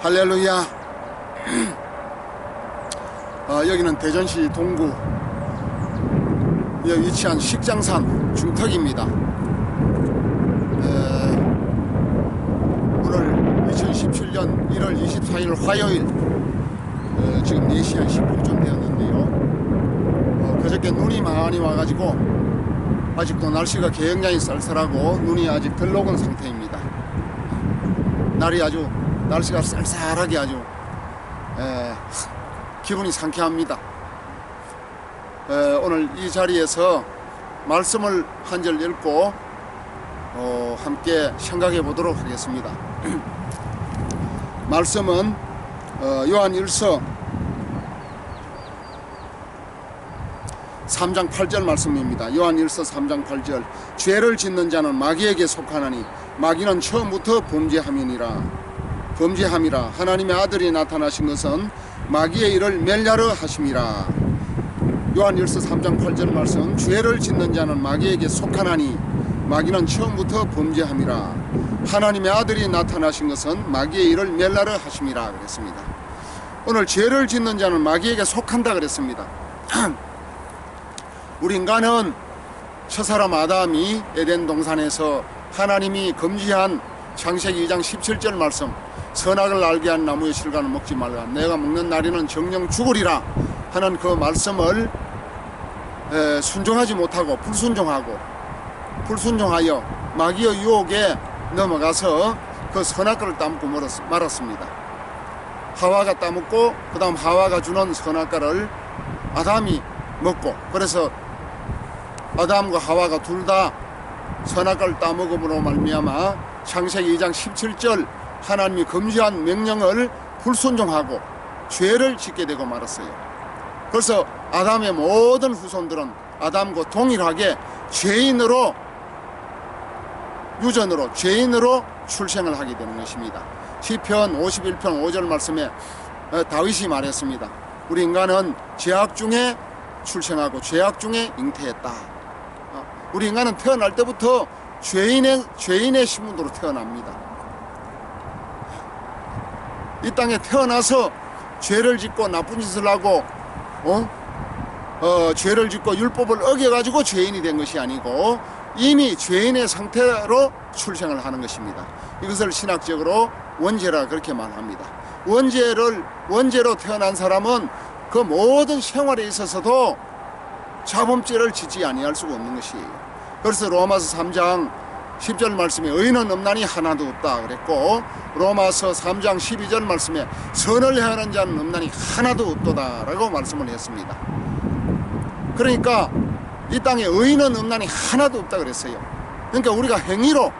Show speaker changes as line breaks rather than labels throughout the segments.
할렐루야. 여기는 대전시 동구에 위치한 식장산 중턱입니다. 오늘 2017년 1월 24일 화요일 지금 4시 한 10분쯤 되었는데요. 그저께 눈이 많이 와가지고 아직도 날씨가 굉장히 쌀쌀하고 눈이 아직 덜 녹은 상태입니다. 날씨가 쌀쌀하게 아주 기분이 상쾌합니다. 오늘 이 자리에서 말씀을 한 절 읽고 함께 생각해 보도록 하겠습니다. 말씀은 요한일서 3장 8절 말씀입니다. 요한일서 3장 8절. 죄를 짓는 자는 마귀에게 속하나니 마귀는 처음부터 범죄함이라. 하나님의 아들이 나타나신 것은 마귀의 일을 멸하려 하심이라. 요한일서 3장 8절 말씀. 죄를 짓는 자는 마귀에게 속하나니 마귀는 처음부터 범죄함이라. 하나님의 아들이 나타나신 것은 마귀의 일을 멸하려 하심이라 그랬습니다. 오늘 죄를 짓는 자는 마귀에게 속한다 그랬습니다. 우리 인간은 첫사람 아담이 에덴 동산에서 하나님이 금지한 창세기 2장 17절 말씀, 선악을 알게 한 나무의 실과는 먹지 말라, 내가 먹는 날에는 정령 죽으리라 하는 그 말씀을 순종하지 못하고 불순종하여 마귀의 유혹에 넘어가서 그 선악과를 따먹고 말았습니다. 하와가 따먹고 그 다음 하와가 주는 선악과를 아담이 먹고, 그래서 아담과 하와가 둘 다 선악과를 따먹음으로 말미암아 창세기 2장 17절 하나님이 금지한 명령을 불순종하고 죄를 짓게 되고 말았어요. 그래서 아담의 모든 후손들은 아담과 동일하게 죄인으로 출생을 하게 되는 것입니다. 시편 51편 5절 말씀에 다윗이 말했습니다. 우리 인간은 죄악 중에 출생하고 죄악 중에 잉태했다. 우리 인간은 태어날 때부터 죄인의 신분으로 태어납니다. 이 땅에 태어나서 죄를 짓고 나쁜 짓을 하고 죄를 짓고 율법을 어겨가지고 죄인이 된 것이 아니고 이미 죄인의 상태로 출생을 하는 것입니다. 이것을 신학적으로 원죄라 그렇게 말합니다. 원죄로 태어난 사람은 그 모든 생활에 있어서도 자범죄를 짓지 아니할 수가 없는 것이에요. 그래서 로마서 3장 10절 말씀에 의인은 없나니 하나도 없다 그랬고, 로마서 3장 12절 말씀에 선을 행하는 자는 없나니 하나도 없도다 라고 말씀을 했습니다. 그러니까 이 땅에 의인은 없나니 하나도 없다 그랬어요. 그러니까 우리가 행위로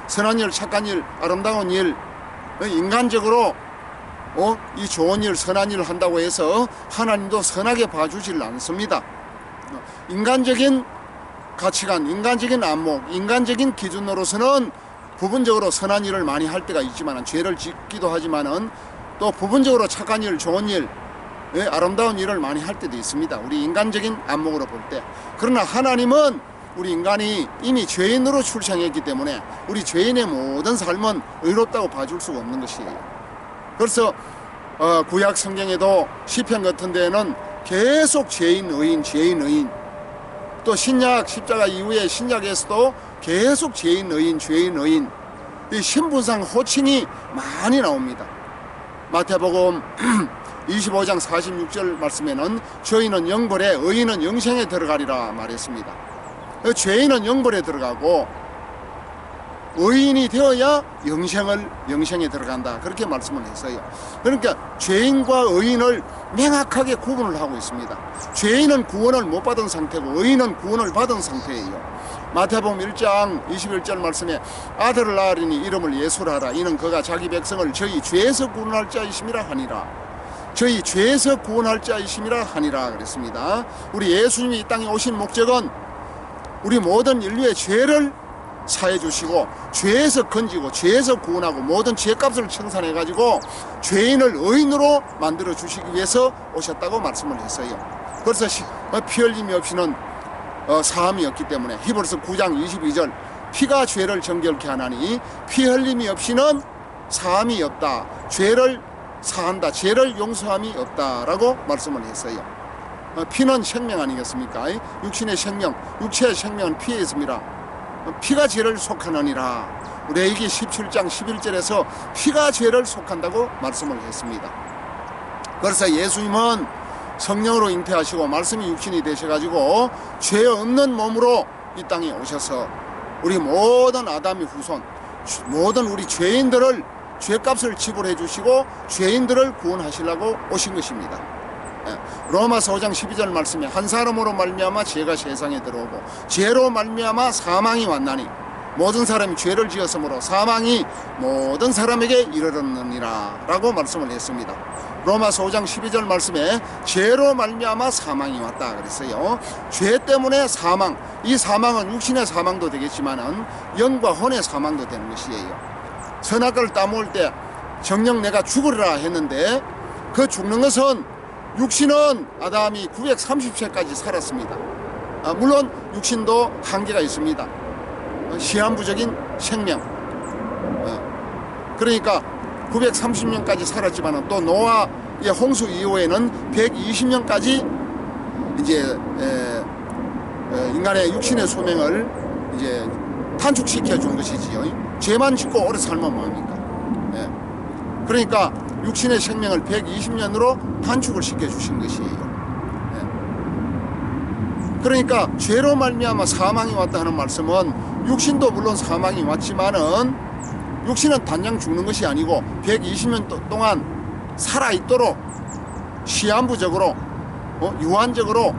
선한 일, 착한 일, 아름다운 일, 인간적으로 이 좋은 일, 선한 일을 한다고 해서 하나님도 선하게 봐주질 않습니다. 인간적인 가치관, 인간적인 안목, 인간적인 기준으로서는 부분적으로 선한 일을 많이 할 때가 있지만, 죄를 짓기도 하지만은 또 부분적으로 착한 일, 좋은 일, 아름다운 일을 많이 할 때도 있습니다. 우리 인간적인 안목으로 볼 때. 그러나 하나님은 우리 인간이 이미 죄인으로 출생했기 때문에 우리 죄인의 모든 삶은 의롭다고 봐줄 수가 없는 것이에요. 그래서 구약 성경에도 시편 같은 데에는 계속 죄인, 의인, 또 신약 십자가 이후에 신약에서도 계속 죄인, 의인, 이 신분상 호칭이 많이 나옵니다. 마태복음 25장 46절 말씀에는 저희는 영벌에 의인은 영생에 들어가리라 말했습니다. 죄인은 영벌에 들어가고 의인이 되어야 영생에 들어간다 그렇게 말씀을 했어요. 그러니까 죄인과 의인을 명확하게 구분을 하고 있습니다. 죄인은 구원을 못 받은 상태고 의인은 구원을 받은 상태예요. 마태복음 1장 21절 말씀에 아들을 낳으리니 이름을 예수라 하라. 이는 그가 자기 백성을 저희 죄에서 구원할 자이심이라 하니라. 저희 죄에서 구원할 자이심이라 하니라 그랬습니다. 우리 예수님이 이 땅에 오신 목적은 우리 모든 인류의 죄를 사해 주시고 죄에서 건지고 죄에서 구원하고 모든 죄값을 청산해 가지고 죄인을 의인으로 만들어 주시기 위해서 오셨다고 말씀을 했어요. 그래서 피 흘림이 없이는 사함이 없기 때문에 히브리서 9장 22절 피가 죄를 정결케 하나니 피 흘림이 없이는 사함이 없다. 죄를 사한다. 죄를 용서함이 없다라고 말씀을 했어요. 피는 생명 아니겠습니까? 육신의 생명, 육체의 생명은 피에 있습니다. 피가 죄를 속하느니라. 레위기 17장 11절에서 피가 죄를 속한다고 말씀을 했습니다. 그래서 예수님은 성령으로 잉태하시고 말씀이 육신이 되셔가지고 죄 없는 몸으로 이 땅에 오셔서 우리 모든 아담의 후손, 모든 우리 죄인들을 죄값을 지불해 주시고 죄인들을 구원하시려고 오신 것입니다. 로마서 5장 12절 말씀에 한 사람으로 말미암아 죄가 세상에 들어오고 죄로 말미암아 사망이 왔나니 모든 사람이 죄를 지었으므로 사망이 모든 사람에게 이르렀느니라 라고 말씀을 했습니다. 로마서 5장 12절 말씀에 죄로 말미암아 사망이 왔다 그랬어요. 죄 때문에 사망, 이 사망은 육신의 사망도 되겠지만은 영과 혼의 사망도 되는 것이에요. 선악과를 따먹을 때 정녕 내가 죽으리라 했는데 그 죽는 것은 육신은 아담이 930세까지 살았습니다. 물론 육신도 한계가 있습니다. 시한부적인 생명. 그러니까 930년까지 살았지만 또 노아의 홍수 이후에는 120년까지 이제 인간의 육신의 수명을 이제 단축시켜 준 것이지요. 죄만 짓고 오래 살면 뭐합니까? 그러니까 육신의 생명을 120년으로 단축을 시켜 주신 것이에요. 그러니까 죄로 말미암아 사망이 왔다 하는 말씀은 육신도 물론 사망이 왔지만은 육신은 단장 죽는 것이 아니고 120년 동안 살아있도록 시한부적으로 유한적으로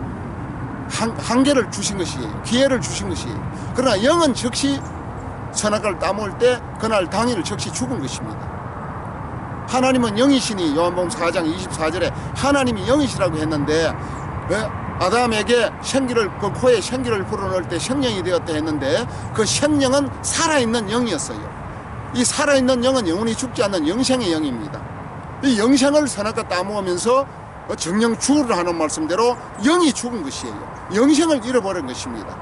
한계를 주신 것이에요. 기회를 주신 것이에요. 그러나 영은 즉시 선악과를 따먹을 때 그날 당일 즉시 죽은 것입니다. 하나님은 영이시니 요한복음 4장 24절에 하나님이 영이시라고 했는데 아담에게 생기를 그 코에 생기를 불어넣을 때 생명이 되었다 했는데 그 생명은 살아있는 영이었어요. 이 살아있는 영은 영원히 죽지 않는 영생의 영입니다. 이 영생을 선악과 따먹으면서 정령 죽으라 하는 말씀대로 영이 죽은 것이에요. 영생을 잃어버린 것입니다.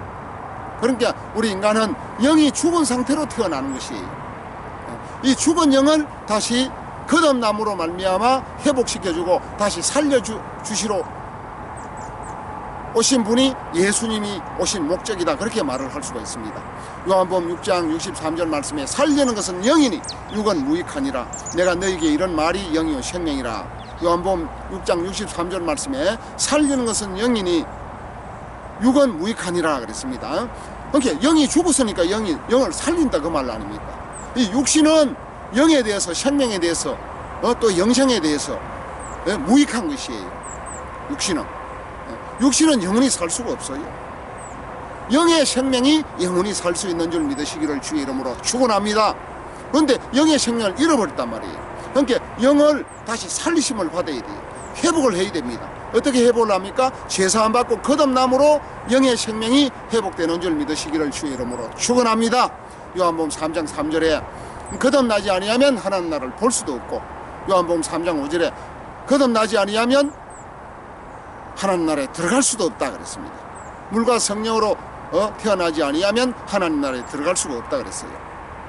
그러니까 우리 인간은 영이 죽은 상태로 태어나는 것이에요. 이 죽은 영을 다시 거듭남으로 말미암아 회복시켜주고 다시 살려주시러 오신 분이 예수님이 오신 목적이다, 그렇게 말을 할 수가 있습니다. 요한복음 6장 63절 말씀에 살리는 것은 영이니 육은 무익하니라. 내가 너에게 이런 말이 영이요 생명이라. 요한복음 6장 63절 말씀에 살리는 것은 영이니 육은 무익하니라 그랬습니다. 그러니까 영이 죽었으니까 영을 살린다 그 말 아닙니까? 이 육신은 영에 대해서, 생명에 대해서, 또 영생에 대해서 무익한 것이에요. 육신은 영원히 살 수가 없어요. 영의 생명이 영원히 살 수 있는 줄 믿으시기를 주의 이름으로 축원합니다. 그런데 영의 생명을 잃어버렸단 말이에요. 그러니까 영을 다시 살리심을 받아야 돼요. 회복을 해야 됩니다. 어떻게 회복을 합니까? 제사함 받고 거듭남으로 영의 생명이 회복되는 줄 믿으시기를 주의 이름으로 축원합니다. 요한복음 3장 3절에 거듭나지 아니하면 하나님 나라를 볼 수도 없고, 요한복음 3장 5절에 거듭나지 아니하면 하나님 나라에 들어갈 수도 없다 그랬습니다. 물과 성령으로 태어나지 아니하면 하나님 나라에 들어갈 수가 없다 그랬어요.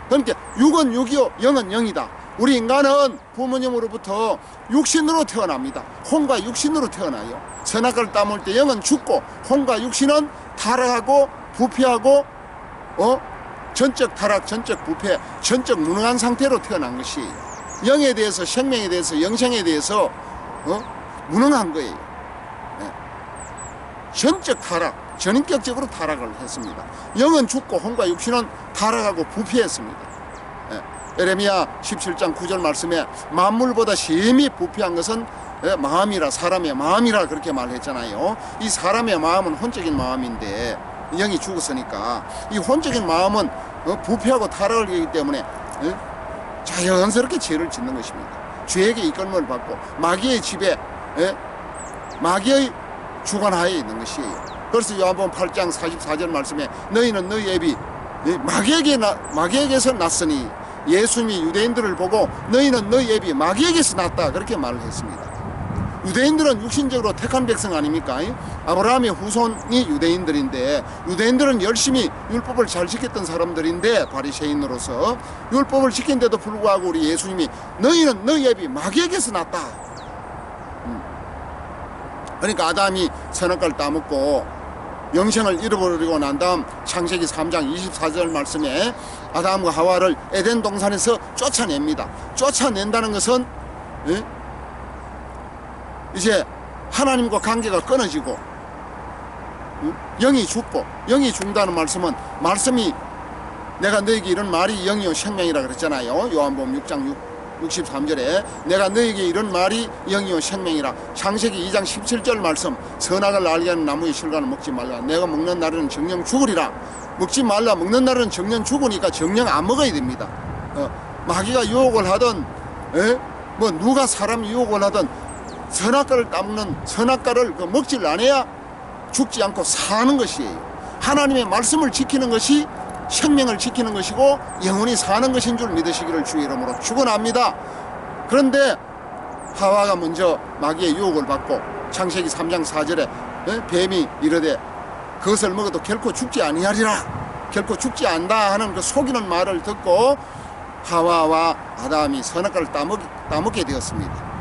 그러니까 육은 육이요 영은 영이다. 우리 인간은 부모님으로부터 육신으로 태어납니다. 혼과 육신으로 태어나요. 선악과를 따먹을 때 영은 죽고 혼과 육신은 타락하고 부패하고 전적 타락, 전적 부패, 전적 무능한 상태로 태어난 것이 영에 대해서, 생명에 대해서, 영생에 대해서 무능한 거예요. 전적 타락, 전인격적으로 타락을 했습니다. 영은 죽고 혼과 육신은 타락하고 부패했습니다. 에레미야 17장 9절 말씀에 만물보다 심히 부패한 것은 마음이라, 사람의 마음이라 그렇게 말했잖아요. 이 사람의 마음은 혼적인 마음인데 영이 죽었으니까 이 혼적인 마음은 부패하고 타락을 하기 때문에 자연스럽게 죄를 짓는 것입니다. 죄에게 이끌림을 받고 마귀의 집에, 마귀의 주관하에 있는 것이에요. 그래서 요한복음 8장 44절 말씀에 너희는 너희 애비 마귀에게서 났으니, 예수님이 유대인들을 보고 너희는 너희 애비 마귀에게서 났다 그렇게 말을 했습니다. 유대인들은 육신적으로 택한 백성 아닙니까? 아브라함의 후손이 유대인들인데, 유대인들은 열심히 율법을 잘 지켰던 사람들인데, 바리새인으로서 율법을 지킨데도 불구하고 우리 예수님이 너희는 너희 애비 마귀에게서 났다. 그러니까 아담이 선악과를 따먹고 영생을 잃어버리고 난 다음 창세기 3장 24절 말씀에 아담과 하와를 에덴 동산에서 쫓아냅니다. 쫓아낸다는 것은 이제 하나님과 관계가 끊어지고 영이 죽고, 영이 죽는다는 말씀은, 말씀이 내가 너에게 이런 말이 영이요 생명이라 그랬잖아요. 요한복음 6장 63절에 내가 너에게 이런 말이 영이요 생명이라. 창세기 2장 17절 말씀, 선악을 알게 하는 나무의 실과는 먹지 말라. 내가 먹는 날에는 정령 죽으리라. 먹지 말라. 먹는 날에는 정령 죽으니까 정령 안 먹어야 됩니다. 마귀가 유혹을 하든 뭐 누가 사람 유혹을 하든 선악과를 따먹는, 선악과를 먹질 않아야 죽지 않고 사는 것이에요. 하나님의 말씀을 지키는 것이 생명을 지키는 것이고 영원히 사는 것인 줄 믿으시기를 주의 이름으로 축원합니다. 그런데 하와가 먼저 마귀의 유혹을 받고 창세기 3장 4절에 뱀이 이르되 그것을 먹어도 결코 죽지 아니하리라, 결코 죽지 않다 하는 그 속이는 말을 듣고 하와와 아담이 선악과를 따먹게 되었습니다.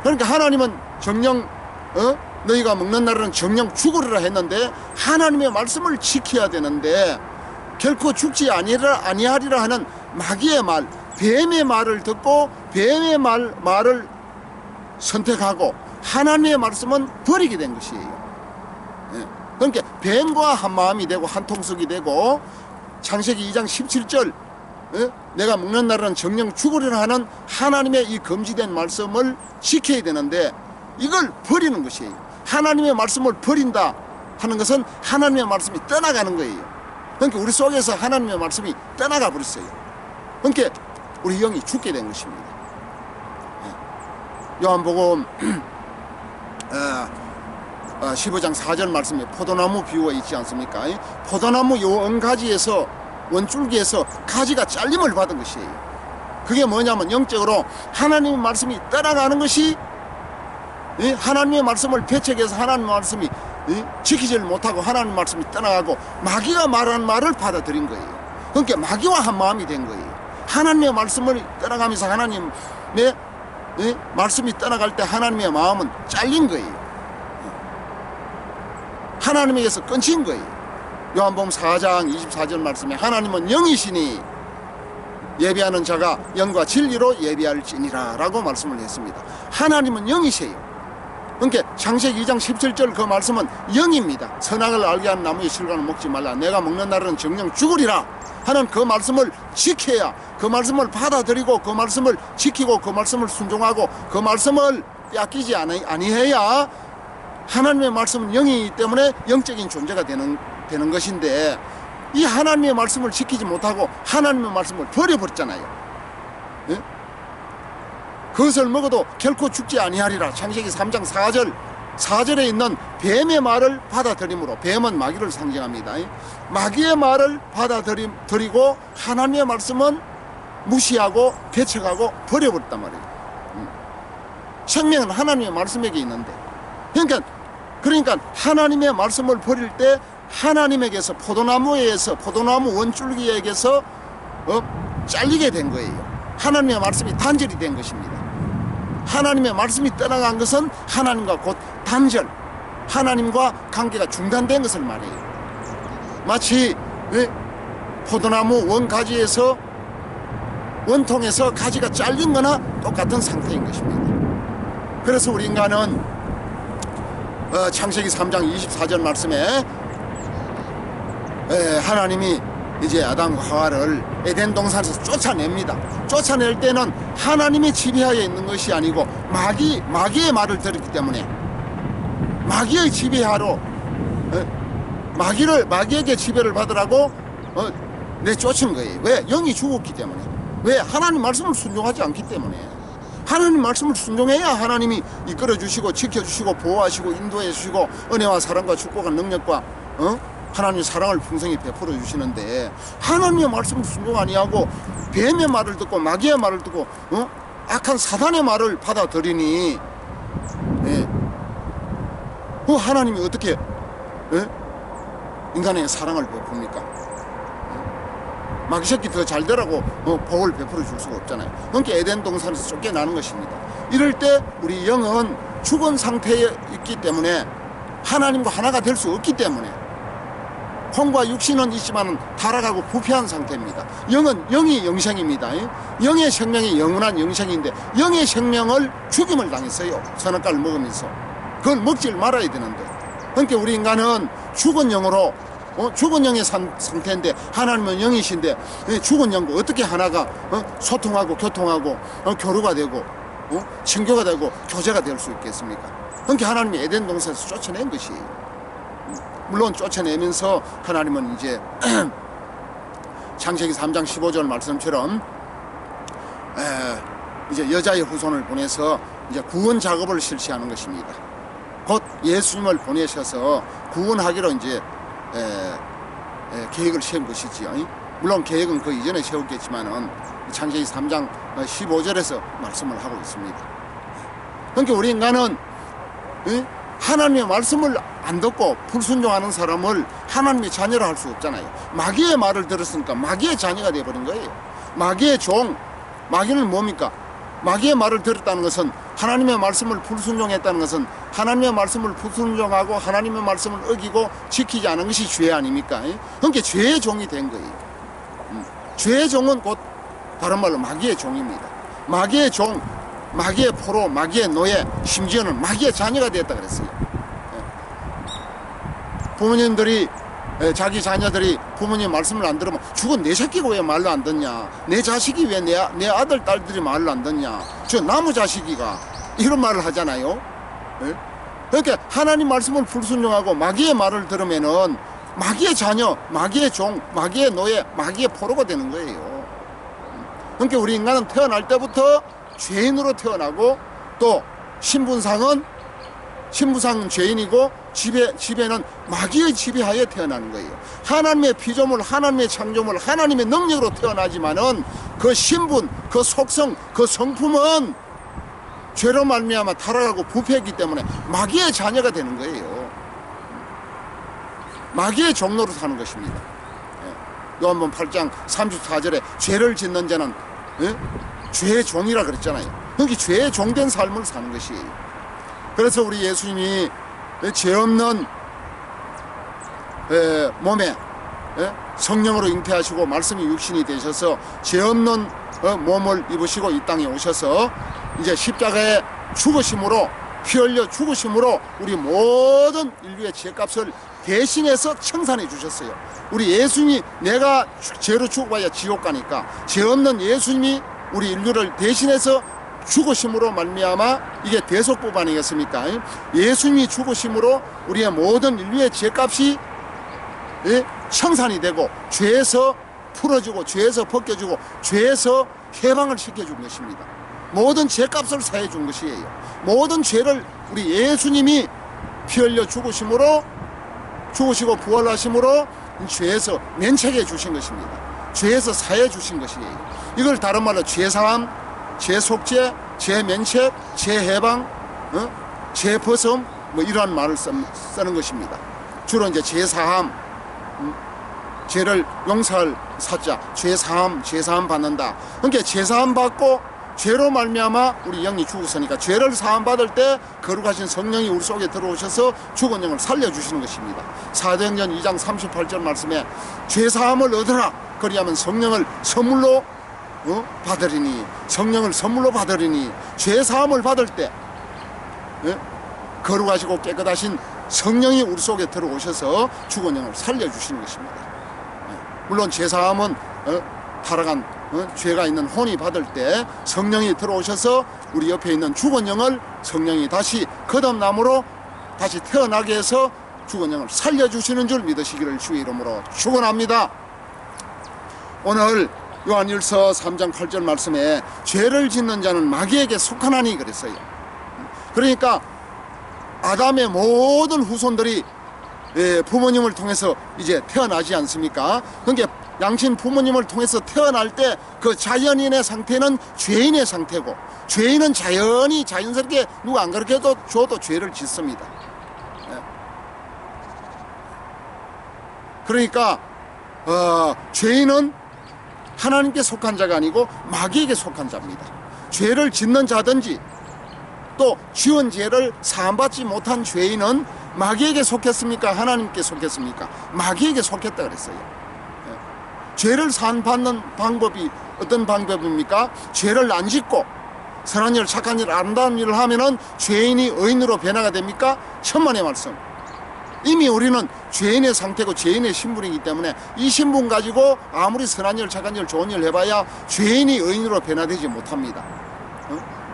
그러니까 하나님은 정령 너희가 먹는 날에는 정령 죽으리라 했는데, 하나님의 말씀을 지켜야 되는데 결코 죽지 아니하리라 하는 마귀의 말, 뱀의 말을 듣고 뱀의 말을 선택하고 하나님의 말씀은 버리게 된 것이에요. 그러니까 뱀과 한 마음이 되고 한 통속이 되고, 창세기 2장 17절 내가 먹는 날은 정령 죽으리라 하는 하나님의 이 금지된 말씀을 지켜야 되는데 이걸 버리는 것이에요. 하나님의 말씀을 버린다 하는 것은 하나님의 말씀이 떠나가는 거예요. 그러니까 우리 속에서 하나님의 말씀이 떠나가 버렸어요. 그러니까 우리 영이 죽게 된 것입니다. 요한복음 15장 4절 말씀에 포도나무 비유가 있지 않습니까? 포도나무 요 언가지에서, 원줄기에서 가지가 잘림을 받은 것이에요. 그게 뭐냐면 영적으로 하나님의 말씀이 떠나가는 것이, 하나님의 말씀을 배척해서 하나님의 말씀이 지키지를 못하고 하나님의 말씀이 떠나가고 마귀가 말하는 말을 받아들인 거예요. 그러니까 마귀와 한 마음이 된 거예요. 하나님의 말씀을 떠나가면서 하나님의 말씀이 떠나갈 때 하나님의 마음은 잘린 거예요. 하나님에게서 끊긴 거예요. 요한복음 4장 24절 말씀에 하나님은 영이시니 예비하는 자가 영과 진리로 예비할지니라 라고 말씀을 했습니다. 하나님은 영이세요. 그러니까 창세기 2장 17절 그 말씀은 영입니다. 선악을 알게 하는 나무의 실과는 먹지 말라. 내가 먹는 날에는 정령 죽으리라 하는 그 말씀을 지켜야, 그 말씀을 받아들이고 그 말씀을 지키고 그 말씀을 순종하고 그 말씀을 빼앗기지 아니해야, 하나님의 말씀은 영이기 때문에 영적인 존재가 되는 것인데, 이 하나님의 말씀을 지키지 못하고 하나님의 말씀을 버려버렸잖아요. 그것을 먹어도 결코 죽지 아니하리라. 창세기 3장 4절에 있는 뱀의 말을 받아들임으로, 뱀은 마귀를 상징합니다. 마귀의 말을 받아들이고 하나님의 말씀은 무시하고 배척하고 버려버렸단 말이에요. 생명은 하나님의 말씀에게 있는데, 그러니까 하나님의 말씀을 버릴 때 하나님에게서, 포도나무 원줄기에게서 잘리게 된 거예요. 하나님의 말씀이 단절이 된 것입니다. 하나님의 말씀이 떠나간 것은 하나님과 곧 단절, 하나님과 관계가 중단된 것을 말해요. 마치 포도나무 원가지에서, 원통에서 가지가 잘린 거나 똑같은 상태인 것입니다. 그래서 우리 인간은 창세기 3장 24절 말씀에 하나님이 이제 아담과 하와를 에덴 동산에서 쫓아냅니다. 쫓아낼 때는 하나님의 지배하에 있는 것이 아니고 마귀의 말을 들었기 때문에, 마귀의 지배하로, 마귀에게 지배를 받으라고 내쫓은 거예요. 왜? 영이 죽었기 때문에. 왜? 하나님 말씀을 순종하지 않기 때문에. 하나님 말씀을 순종해야 하나님이 이끌어 주시고 지켜주시고 보호하시고 인도해 주시고 은혜와 사랑과 축복과 능력과 하나님의 사랑을 풍성히 베풀어 주시는데, 하나님의 말씀을 순종 아니하고 뱀의 말을 듣고 마귀의 말을 듣고 악한 사단의 말을 받아들이니 예. 그 하나님이 어떻게 예? 인간에게 사랑을 베풉니까? 마귀 새끼 더 잘 되라고 복을 베풀어 줄 수가 없잖아요. 그러니까 에덴 동산에서 쫓겨나는 것입니다. 이럴 때 우리 영은 죽은 상태에 있기 때문에 하나님과 하나가 될 수 없기 때문에 혼과 육신은 있지만 타락하고 부패한 상태입니다. 영이 영생입니다. 영의 생명이 영원한 영생인데 영의 생명을 죽임을 당했어요. 선악과를 먹으면서. 그걸 먹지 말아야 되는데. 그러니까 우리 인간은 죽은 영으로 죽은 영의 상태인데 하나님은 영이신데 죽은 영과 어떻게 하나가 소통하고 교통하고 교류가 되고 친교가 되고 교제가 될 수 있겠습니까? 그러니까 하나님이 에덴 동산에서 쫓아낸 것이에요. 물론 쫓아내면서 하나님은 이제 창세기 3장 15절 말씀처럼 이제 여자의 후손을 보내서 이제 구원 작업을 실시하는 것입니다. 곧 예수님을 보내셔서 구원하기로 이제 계획을 세운 것이지요. 물론 계획은 그 이전에 세웠겠지만은 창세기 3장 15절에서 말씀을 하고 있습니다. 그러니까 우리 인간은 하나님의 말씀을 안 듣고 불순종하는 사람을 하나님의 자녀라 할 수 없잖아요. 마귀의 말을 들었으니까 마귀의 자녀가 되어버린 거예요. 마귀의 종, 마귀는 뭡니까? 마귀의 말을 들었다는 것은 하나님의 말씀을 불순종했다는 것은 하나님의 말씀을 불순종하고 하나님의 말씀을 어기고 지키지 않은 것이 죄 아닙니까? 그러니까 죄의 종이 된 거예요. 죄의 종은 곧 다른 말로 마귀의 종입니다. 마귀의 종, 마귀의 포로, 마귀의 노예, 심지어는 마귀의 자녀가 되었다 그랬어요. 부모님들이 자기 자녀들이 부모님 말씀을 안 들으면 죽은 내 새끼가 왜 말로 안 듣냐, 내 자식이 왜 내 아들 딸들이 말로 안 듣냐, 저 나무 자식이가 이런 말을 하잖아요. 그러니까 하나님 말씀을 불순종하고 마귀의 말을 들으면은 마귀의 자녀, 마귀의 종, 마귀의 노예, 마귀의 포로가 되는 거예요. 그러니까 우리 인간은 태어날 때부터 죄인으로 태어나고 또 신분상은 죄인이고 지배는 마귀의 지배하에 태어나는 거예요. 하나님의 피조물, 하나님의 창조물, 하나님의 능력으로 태어나지만은 그 신분, 그 속성, 그 성품은 죄로 말미암아 타락하고 부패했기 때문에 마귀의 자녀가 되는 거예요. 마귀의 종로로 사는 것입니다. 요한복음 8장 34절에 죄를 짓는 자는 죄의 종이라 그랬잖아요. 그러니까 죄의 종된 삶을 사는 것이에요. 그래서 우리 예수님이 죄 없는 몸에 성령으로 잉태하시고 말씀이 육신이 되셔서 죄 없는 몸을 입으시고 이 땅에 오셔서 이제 십자가에 죽으심으로, 피 흘려 죽으심으로 우리 모든 인류의 죄값을 대신해서 청산해 주셨어요. 우리 예수님이 내가 죄로 죽어봐야 지옥 가니까 죄 없는 예수님이 우리 인류를 대신해서 죽으심으로 말미암아 이게 대속법 아니겠습니까? 예수님이 죽으심으로 우리의 모든 인류의 죄값이 청산이 되고 죄에서 풀어주고 죄에서 벗겨주고 죄에서 해방을 시켜준 것입니다. 모든 죄값을 사해 준 것이에요. 모든 죄를 우리 예수님이 피 흘려 죽으심으로, 죽으시고 부활하심으로 죄에서 면책해 주신 것입니다. 죄에서 사해 주신 것이에요. 이걸 다른 말로 죄사함, 죄속죄, 죄면책, 죄해방, 죄벗음 뭐 이러한 말을 쓰는 것입니다. 주로 이제 죄사함, 죄를 용서할 사자, 죄사함, 죄사함 받는다. 그러니까 죄사함 받고 죄로 말미암아 우리 영이 죽었으니까 죄를 사함 받을 때 거룩하신 성령이 우리 속에 들어오셔서 죽은 영을 살려주시는 것입니다. 사도행전 2장 38절 말씀에 죄사함을 얻으라, 그리하면 성령을 선물로 받으리니, 성령을 선물로 받으리니, 죄사함을 받을 때 거룩하시고 깨끗하신 성령이 우리 속에 들어오셔서 죽은 영을 살려주시는 것입니다. 물론 죄사함은 타락한 죄가 있는 혼이 받을 때 성령이 들어오셔서 우리 옆에 있는 죽은 영을 성령이 다시 거듭남으로 다시 태어나게 해서 죽은 영을 살려주시는 줄 믿으시기를 주의 이름으로 축원합니다. 오늘 요한일서 3장 8절 말씀에 죄를 짓는 자는 마귀에게 속하나니 그랬어요. 그러니까 아담의 모든 후손들이 부모님을 통해서 이제 태어나지 않습니까? 그러니까 양친 부모님을 통해서 태어날 때 그 자연인의 상태는 죄인의 상태고, 죄인은 자연스럽게 누가 안 가르쳐도 줘도 죄를 짓습니다. 그러니까 죄인은 하나님께 속한 자가 아니고 마귀에게 속한 자입니다. 죄를 짓는 자든지 또 지은 죄를 사함받지 못한 죄인은 마귀에게 속했습니까? 하나님께 속했습니까? 마귀에게 속했다 그랬어요. 죄를 사함받는 방법이 어떤 방법입니까? 죄를 안 짓고 선한 일, 착한 일, 아름다운 일을 하면은 죄인이 의인으로 변화가 됩니까? 천만의 말씀. 이미 우리는 죄인의 상태고 죄인의 신분이기 때문에 이 신분 가지고 아무리 선한 일, 착한 일, 좋은 일 해봐야 죄인이 의인으로 변화되지 못합니다.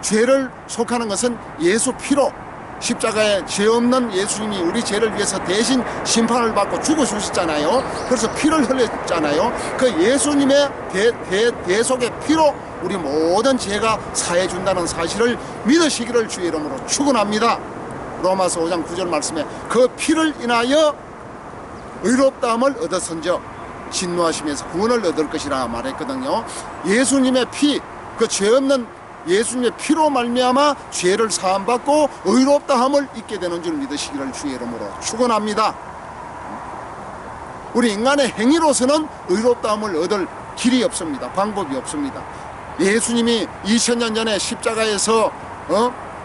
죄를 속하는 것은 예수 피로, 십자가에 죄 없는 예수님이 우리 죄를 위해서 대신 심판을 받고 죽어주셨잖아요. 그래서 피를 흘렸잖아요. 그 예수님의 대속의 피로 우리 모든 죄가 사해준다는 사실을 믿으시기를 주의 이름으로 축원합니다. 로마서 5장 9절 말씀에 그 피를 인하여 의롭다함을 얻었은즉 진노하심에서 구원을 얻을 것이라 말했거든요. 예수님의 피, 그 죄 없는 예수님의 피로 말미암아 죄를 사함받고 의롭다함을 잊게 되는 줄 믿으시기를 주의 이름으로 축원합니다. 우리 인간의 행위로서는 의롭다함을 얻을 길이 없습니다. 방법이 없습니다. 예수님이 2000년 전에 십자가에서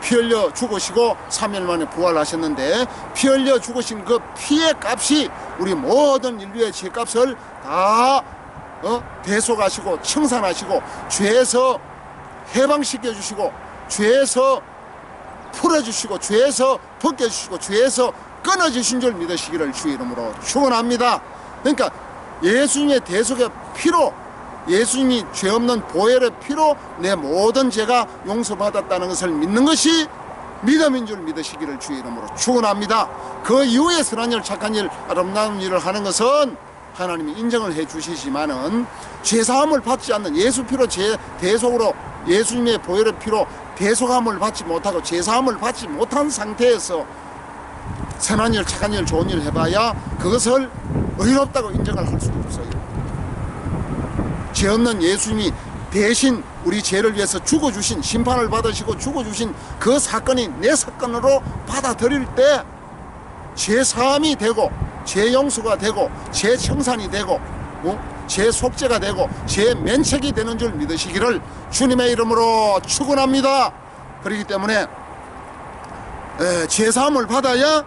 피 흘려 죽으시고 3일 만에 부활하셨는데, 피 흘려 죽으신 그 피의 값이 우리 모든 인류의 죄값을 다 대속하시고 청산하시고 죄에서 해방시켜 주시고 죄에서 풀어주시고 죄에서 벗겨주시고 죄에서 끊어주신 줄 믿으시기를 주의 이름으로 축원합니다. 그러니까 예수님의 대속의 피로, 예수님이 죄 없는 보혈의 피로 내 모든 죄가 용서받았다는 것을 믿는 것이 믿음인 줄 믿으시기를 주의 이름으로 축원합니다. 그 이후에 선한 일, 착한 일, 아름다운 일을 하는 것은 하나님이 인정을 해 주시지만은 죄사함을 받지 않는, 예수 피로 대속으로 예수님의 보혈의 피로 대속함을 받지 못하고 죄사함을 받지 못한 상태에서 선한 일, 착한 일, 좋은 일 해봐야 그것을 의롭다고 인정을 할 수가 없어요. 죄 없는 예수님이 대신 우리 죄를 위해서 죽어주신, 심판을 받으시고 죽어주신 그 사건이 내 사건으로 받아들일 때 죄사함이 되고 죄 용서가 되고 죄 청산이 되고 죄 속죄가 되고 죄 면책이 되는 줄 믿으시기를 주님의 이름으로 축원합니다. 그렇기 때문에 죄사함을 받아야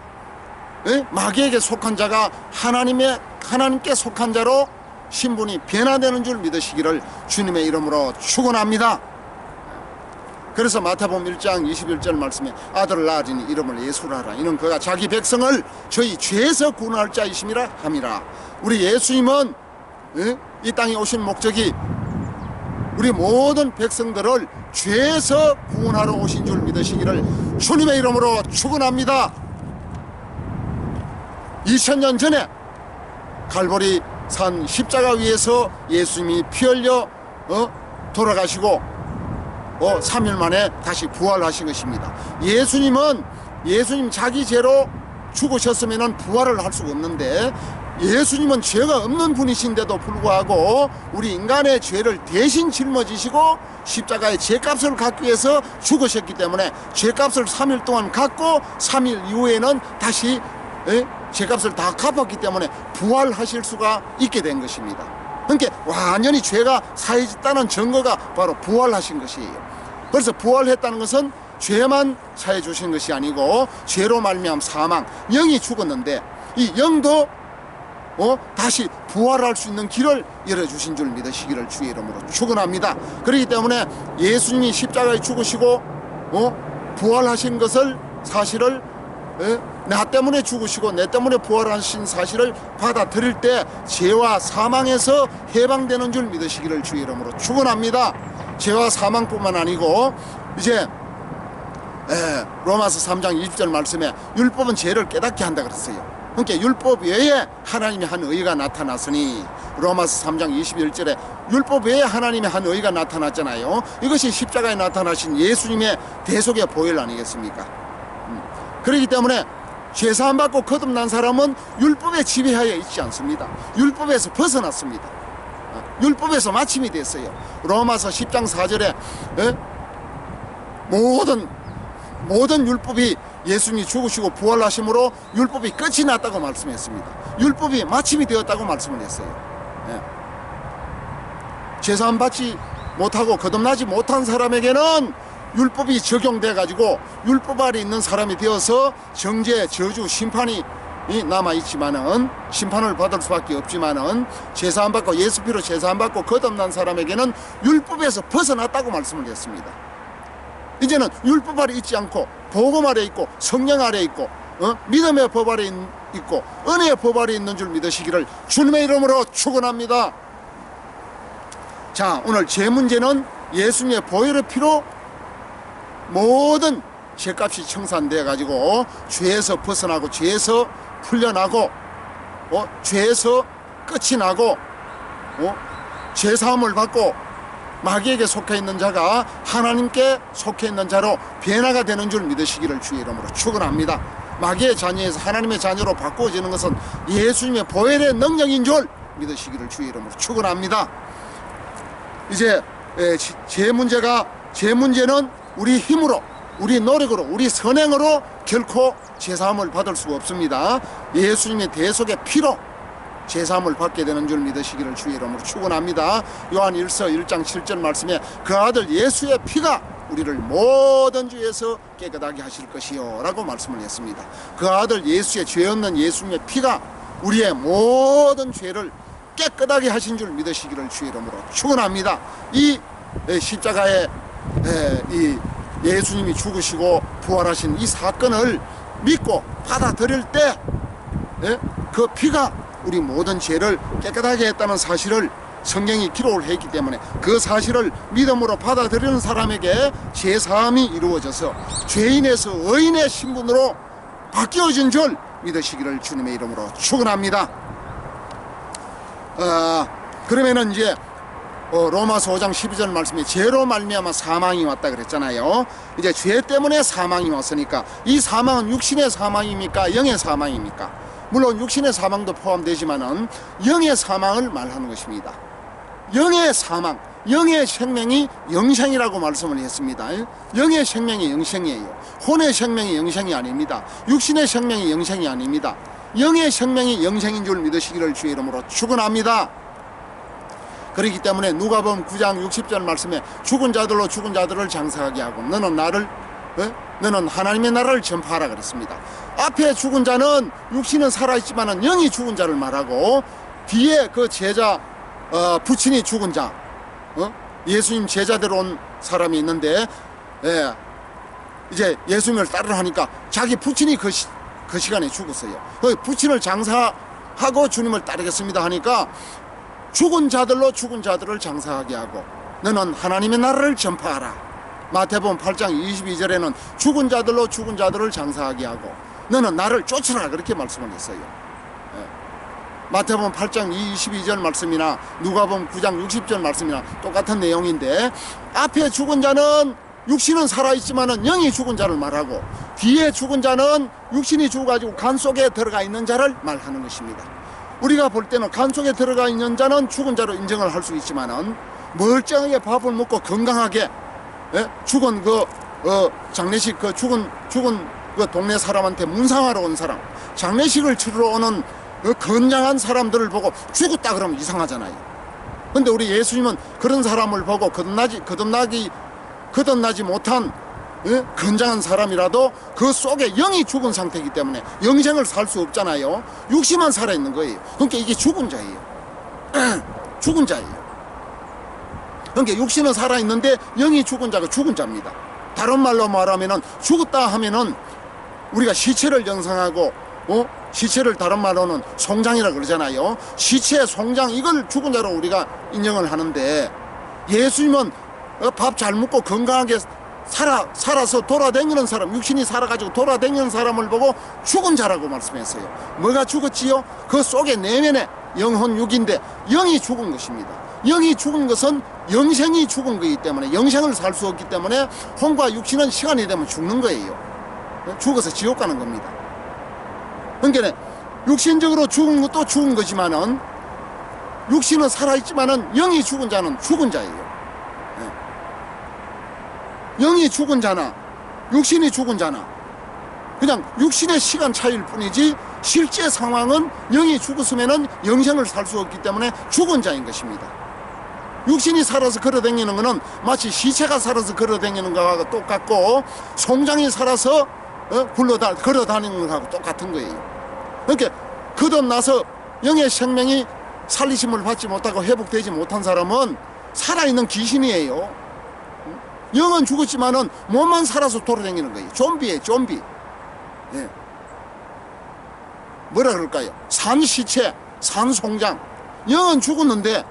마귀에게 속한 자가 하나님께 속한 자로 신분이 변화되는 줄 믿으시기를 주님의 이름으로 축원합니다. 그래서 마태복음 1장 21절 말씀에 아들을 낳으리니 이름을 예수라 하라. 이는 그가 자기 백성을 저희 죄에서 구원할 자이심이라 함이라. 우리 예수님은 이 땅에 오신 목적이 우리 모든 백성들을 죄에서 구원하러 오신 줄 믿으시기를 주님의 이름으로 축원합니다. 2000년 전에 갈보리 산 십자가 위에서 예수님이 피 흘려 돌아가시고 3일 만에 다시 부활하신 것입니다. 예수님 자기 죄로 죽으셨으면 부활을 할 수가 없는데, 예수님은 죄가 없는 분이신데도 불구하고 우리 인간의 죄를 대신 짊어지시고 십자가의 죄값을 갚기 위해서 죽으셨기 때문에 죄값을 3일 동안 갚고 3일 이후에는 다시 죄값을 다 갚았기 때문에 부활하실 수가 있게 된 것입니다. 그러니까 완전히 죄가 사해졌다는 증거가 바로 부활하신 것이에요. 그래서 부활했다는 것은 죄만 사해 주신 것이 아니고 죄로 말미암은 사망, 영이 죽었는데 이 영도 다시 부활할 수 있는 길을 열어주신 줄 믿으시기를 주의 이름으로 축원합니다. 그렇기 때문에 예수님이 십자가에 죽으시고 부활하신 것을 사실을 나 때문에 죽으시고 내 때문에 부활하신 사실을 받아들일 때 죄와 사망에서 해방되는 줄 믿으시기를 주의 이름으로 축원합니다. 죄와 사망뿐만 아니고 이제 로마서 3장 20절 말씀에 율법은 죄를 깨닫게 한다 그랬어요. 그러니까 율법 외에 하나님의 한 의가 나타났으니, 로마서 3장 21절에 율법 외에 하나님의 한 의가 나타났잖아요. 이것이 십자가에 나타나신 예수님의 대속의 보혈 아니겠습니까? 그렇기 때문에 죄사함 받고 거듭난 사람은 율법에 지배하여 있지 않습니다. 율법에서 벗어났습니다. 율법에서 마침이 됐어요. 로마서 10장 4절에 모든 율법이 예수님이 죽으시고 부활하심으로 율법이 끝이 났다고 말씀했습니다. 율법이 마침이 되었다고 말씀을 했어요. 제사함 받지 못하고 거듭나지 못한 사람에게는 율법이 적용돼 가지고 율법 아래 있는 사람이 되어서 정죄, 저주, 심판이 남아있지만은, 심판을 받을 수밖에 없지만은, 제사 안 받고 예수 피로 제사 안 받고 거듭난 사람에게는 율법에서 벗어났다고 말씀을 했습니다. 이제는 율법 아래 있지 않고 복음 아래 있고 성령 아래 있고 믿음의 법 아래 있고 은혜의 법 아래 있는 줄 믿으시기를 주님의 이름으로 축원합니다. 자, 오늘 제 문제는 예수님의 보혈의 피로 모든 죄값이 청산되어 가지고 죄에서 벗어나고 죄에서 풀려나고 죄에서 끝이 나고 죄사함을 받고 마귀에게 속해 있는 자가 하나님께 속해 있는 자로 변화가 되는 줄 믿으시기를 주의 이름으로 축원합니다. 마귀의 자녀에서 하나님의 자녀로 바꾸어지는 것은 예수님의 보혈의 능력인 줄 믿으시기를 주의 이름으로 축원합니다. 이제 제 문제는 우리 힘으로, 우리 노력으로, 우리 선행으로 결코 제사함을 받을 수가 없습니다. 예수님의 대속의 피로 제사함을 받게 되는 줄 믿으시기를 주의 이름으로 축원합니다. 요한 1서 1장 7절 말씀에 그 아들 예수의 피가 우리를 모든 죄에서 깨끗하게 하실 것이요 라고 말씀을 했습니다. 그 아들 예수의 죄 없는 예수님의 피가 우리의 모든 죄를 깨끗하게 하신 줄 믿으시기를 주의 이름으로 축원합니다. 이 십자가에 이 예수님이 죽으시고 부활하신 이 사건을 믿고 받아들일 때 그 피가 우리 모든 죄를 깨끗하게 했다는 사실을 성경이 기록을 했기 때문에 그 사실을 믿음으로 받아들이는 사람에게 죄사함이 이루어져서 죄인에서 의인의 신분으로 바뀌어진 줄 믿으시기를 주님의 이름으로 축원합니다. 그러면은 이제 로마서 5장 12절 말씀에 죄로 말미암아 사망이 왔다 그랬잖아요. 이제 죄 때문에 사망이 왔으니까 이 사망은 육신의 사망입니까? 영의 사망입니까? 물론 육신의 사망도 포함되지만은 영의 사망을 말하는 것입니다. 영의 사망, 영의 생명이 영생이라고 말씀을 했습니다. 영의 생명이 영생이에요. 혼의 생명이 영생이 아닙니다. 육신의 생명이 영생이 아닙니다. 영의 생명이 영생인 줄 믿으시기를 주의 이름으로 축원합니다. 그렇기 때문에 누가복음 9장 60절 말씀에 죽은 자들로 죽은 자들을 장사하게 하고 너는 하나님의 나라를 전파하라 그랬습니다. 앞에 죽은 자는 육신은 살아있지만 영이 죽은 자를 말하고, 뒤에 그 제자 부친이 죽은 자, 예수님 제자대로 온 사람이 있는데 이제 예수님을 따르려 하니까 자기 부친이 그 시간에 죽었어요. 부친을 장사하고 주님을 따르겠습니다 하니까 죽은 자들로 죽은 자들을 장사하게 하고 너는 하나님의 나라를 전파하라. 마태복음 8장 22절에는 죽은 자들로 죽은 자들을 장사하게 하고 너는 나를 쫓으라 그렇게 말씀을 했어요. 마태복음 8장 22절 말씀이나 누가복음 9장 60절 말씀이나 똑같은 내용인데, 앞에 죽은 자는 육신은 살아있지만 영이 죽은 자를 말하고, 뒤에 죽은 자는 육신이 죽어가지고 간 속에 들어가 있는 자를 말하는 것입니다. 우리가 볼 때는 간 속에 들어가 있는 자는 죽은 자로 인정을 할 수 있지만은 멀쩡하게 밥을 먹고 건강하게 죽은 장례식 죽은 그 동네 사람한테 문상하러 온 사람, 장례식을 치르러 오는 건장한 사람들을 보고 죽었다 그러면 이상하잖아요. 근데 우리 예수님은 그런 사람을 보고 거듭나지 못한 건장한 사람이라도 그 속에 영이 죽은 상태이기 때문에 영생을 살 수 없잖아요. 육신만 살아있는 거예요. 그러니까 이게 죽은 자예요. 죽은 자예요. 그러니까 육신은 살아있는데 영이 죽은 자가 죽은 자입니다. 다른 말로 말하면은 죽었다 하면은 우리가 시체를 영상하고 시체를 다른 말로는 송장이라 그러잖아요. 시체, 송장 이걸 죽은 자로 우리가 인정을 하는데, 예수님은 밥 잘 먹고 건강하게 살아서 돌아다니는 사람, 육신이 살아가지고 돌아다니는 사람을 보고 죽은 자라고 말씀했어요. 뭐가 죽었지요? 그 속에 내면에 영혼 육인데 영이 죽은 것입니다. 영이 죽은 것은 영생이 죽은 거기 때문에, 영생을 살 수 없기 때문에 혼과 육신은 시간이 되면 죽는 거예요. 죽어서 지옥 가는 겁니다. 그러니까 육신적으로 죽은 것도 죽은 거지만은 육신은 살아있지만은 영이 죽은 자는 죽은 자예요. 영이 죽은 자나 육신이 죽은 자나 그냥 육신의 시간 차이일 뿐이지 실제 상황은 영이 죽었으면은 영생을 살 수 없기 때문에 죽은 자인 것입니다. 육신이 살아서 걸어다니는 것은 마치 시체가 살아서 걸어다니는 것과 똑같고 송장이 살아서 걸어다니는 것하고 똑같은 거예요. 그러니까 거듭나서 영의 생명이 살리심을 받지 못하고 회복되지 못한 사람은 살아있는 귀신이에요. 영은 죽었지만은 몸만 살아서 돌아다니는 거예요. 좀비예요, 좀비. 예. 뭐라 그럴까요? 산 시체, 산 송장. 영은 죽었는데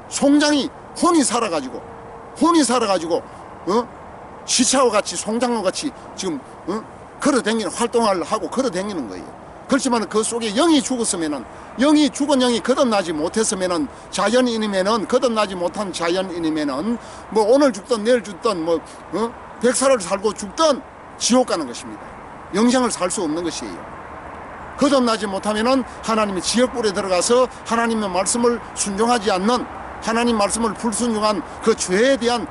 송장이 혼이 살아가지고 시체와 같이 송장과 같이 지금 걸어다니는 활동을 하고 걸어다니는 거예요. 그렇지만 그 속에 영이 죽었으면은 영이 죽은 영이 거듭나지 못했으면은 자연인이면은 거듭나지 못한 자연인이면은 뭐 오늘 죽든 내일 죽든 뭐 100살을 살고 죽든 지옥 가는 것입니다. 영생을 살 수 없는 것이에요. 거듭나지 못하면은 하나님의 지옥불에 들어가서 하나님의 말씀을 순종하지 않는 하나님 말씀을 불순종한 그 죄에 대한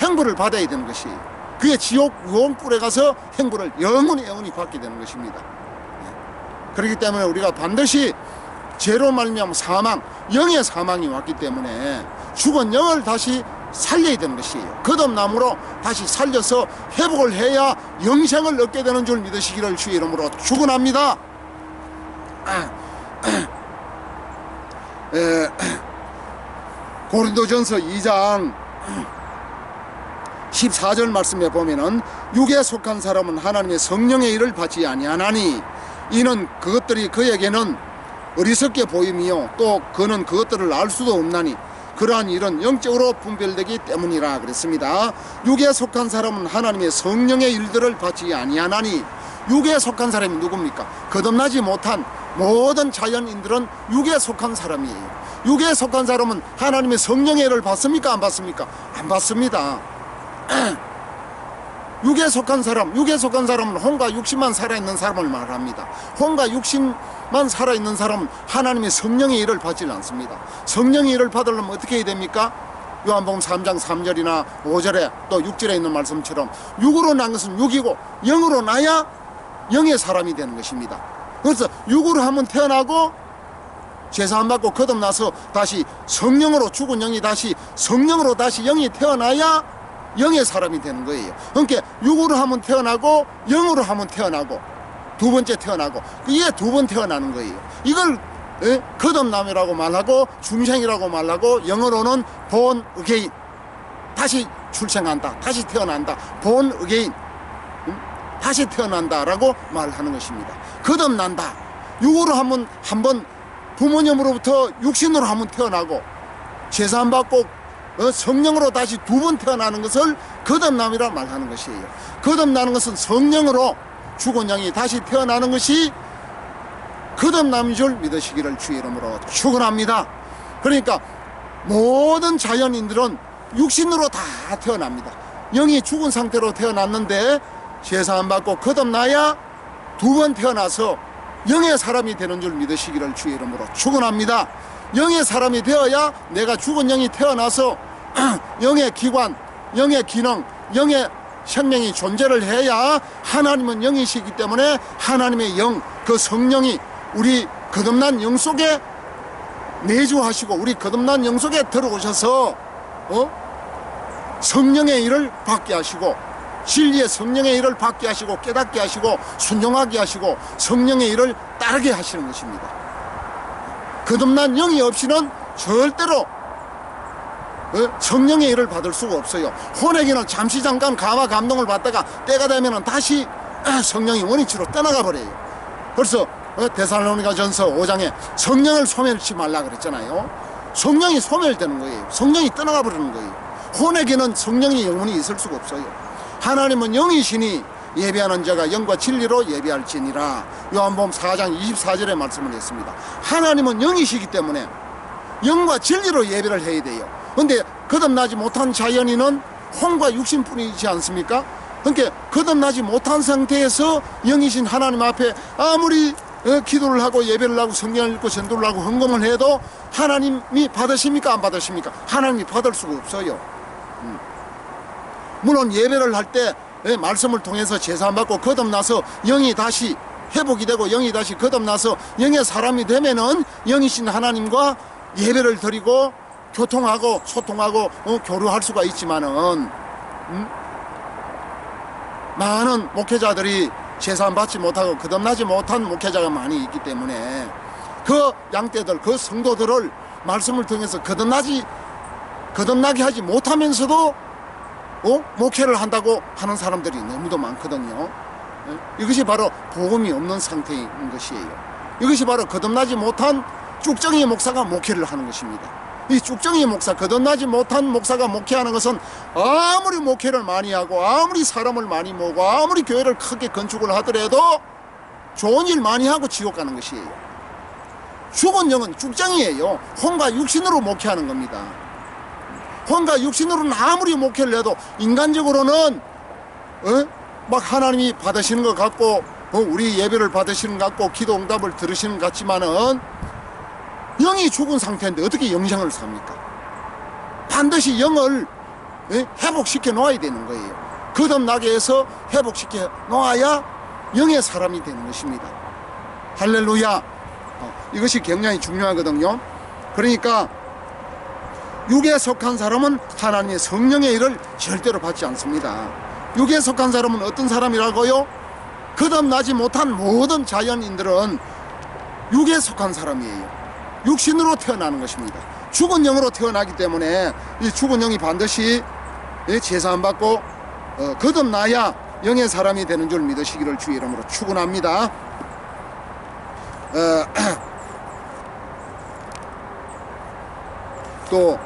행부를 받아야 되는 것이에요. 그게 지옥 유황불에 가서 행부를 영원히 받게 되는 것입니다. 그렇기 때문에 우리가 반드시 죄로 말미암은 사망, 영의 사망이 왔기 때문에 죽은 영을 다시 살려야 되는 것이에요. 거듭남으로 다시 살려서 회복을 해야 영생을 얻게 되는 줄 믿으시기를 주의 이름으로 축원합니다. 고린도전서 2장 14절 말씀에 보면은 육에 속한 사람은 하나님의 성령의 일을 받지 아니하나니 이는 그것들이 그에게는 어리석게 보임이요 또 그는 그것들을 알 수도 없나니 그러한 일은 영적으로 분별되기 때문이라 그랬습니다. 육에 속한 사람은 하나님의 성령의 일들을 받지 아니하나니 육에 속한 사람이 누굽니까? 거듭나지 못한 모든 자연인들은 육에 속한 사람이에요. 육에 속한 사람은 하나님의 성령의 일을 받습니까? 안 받습니까? 안 받습니다. 육에 속한 사람은 혼과 육신만 살아있는 사람을 말합니다. 혼과 육신만 살아있는 사람은 하나님의 성령의 일을 받지 않습니다. 성령의 일을 받으려면 어떻게 해야 됩니까? 요한복음 3장 3절이나 5절에 또 6절에 있는 말씀처럼 육으로 난 것은 육이고 영으로 나야 영의 사람이 되는 것입니다. 그래서 육으로 한번 태어나고 제사 안 받고 거듭나서 다시 성령으로 죽은 영이 다시 성령으로 다시 영이 태어나야 영의 사람이 되는 거예요. 그러니까 육으로 한번 태어나고 영으로 한번 태어나고 두 번째 태어나고 이게 두 번 태어나는 거예요. 이걸 거듭남이라고 말하고 중생이라고 말하고 영어로는 born again 다시 출생한다 다시 태어난다 born again 다시 태어난다라고 말하는 것입니다. 거듭난다. 육으로 한번 부모님으로부터 육신으로 한번 태어나고 제사 안 받고 성령으로 다시 두 번 태어나는 것을 거듭남이라 말하는 것이에요. 거듭나는 것은 성령으로 죽은 영이 다시 태어나는 것이 거듭남인 줄 믿으시기를 주의 이름으로 축원합니다. 그러니까 모든 자연인들은 육신으로 다 태어납니다. 영이 죽은 상태로 태어났는데 제사 안 받고 거듭나야 두 번 태어나서 영의 사람이 되는 줄 믿으시기를 주의 이름으로 축원합니다. 영의 사람이 되어야 내가 죽은 영이 태어나서 영의 기관, 영의 기능, 영의 생명이 존재를 해야 하나님은 영이시기 때문에 하나님의 영, 그 성령이 우리 거듭난 영 속에 내주하시고 우리 거듭난 영 속에 들어오셔서 성령의 일을 받게 하시고 진리의 성령의 일을 받게 하시고 깨닫게 하시고 순종하게 하시고 성령의 일을 따르게 하시는 것입니다. 거듭난 영이 없이는 절대로 성령의 일을 받을 수가 없어요. 혼에게는 잠시 잠깐 감화 감동을 받다가 때가 되면 다시 성령이 원위치로 떠나가 버려요. 그래서 데살로니가전서 5장에 성령을 소멸치 말라 그랬잖아요. 성령이 소멸되는 거예요. 성령이 떠나가 버리는 거예요. 혼에게는 성령이 영원히 있을 수가 없어요. 하나님은 영이시니 예배하는 자가 영과 진리로 예배할지니라. 요한복음 4장 24절에 말씀을 했습니다. 하나님은 영이시기 때문에 영과 진리로 예배를 해야 돼요. 그런데 거듭나지 못한 자연인은 혼과 육신뿐이지 않습니까? 그러니까 거듭나지 못한 상태에서 영이신 하나님 앞에 아무리 기도를 하고 예배를 하고 성경을 읽고 전도를 하고 헌금을 해도 하나님이 받으십니까? 안 받으십니까? 하나님이 받을 수가 없어요. 물론 예배를 할 때 말씀을 통해서 제사받고 거듭나서 영이 다시 회복이 되고 영이 다시 거듭나서 영의 사람이 되면은 영이신 하나님과 예배를 드리고 교통하고 소통하고 교류할 수가 있지만은 많은 목회자들이 제사 받지 못하고 거듭나지 못한 목회자가 많이 있기 때문에 그 양떼들, 그 성도들을 말씀을 통해서 거듭나게 하지 못하면서도 목회를 한다고 하는 사람들이 너무도 많거든요. 이것이 바로 복음이 없는 상태인 것이에요. 이것이 바로 거듭나지 못한 쭉정이 목사가 목회를 하는 것입니다. 이 쭉정이 목사, 거듭나지 못한 목사가 목회하는 것은 아무리 목회를 많이 하고 아무리 사람을 많이 모으고 아무리 교회를 크게 건축을 하더라도 좋은 일 많이 하고 지옥 가는 것이에요. 죽은 영은 쭉정이에요. 혼과 육신으로 목회하는 겁니다. 혼과 육신으로는 아무리 목회를 해도 인간적으로는 막 하나님이 받으시는 것 같고 우리 예배를 받으시는 것 같고 기도 응답을 들으시는 것 같지만은 영이 죽은 상태인데 어떻게 영생을 삽니까? 반드시 영을 회복시켜 놓아야 되는 거예요. 거듭나게 해서 회복시켜 놓아야 영의 사람이 되는 것입니다. 할렐루야. 이것이 굉장히 중요하거든요. 그러니까 육에 속한 사람은 하나님의 성령의 일을 절대로 받지 않습니다. 육에 속한 사람은 어떤 사람이라고요? 거듭나지 못한 모든 자연인들은 육에 속한 사람이에요. 육신으로 태어나는 것입니다. 죽은 영으로 태어나기 때문에 이 죽은 영이 반드시 제사 안 받고 거듭나야 영의 사람이 되는 줄 믿으시기를 주의 이름으로 축원합니다. 또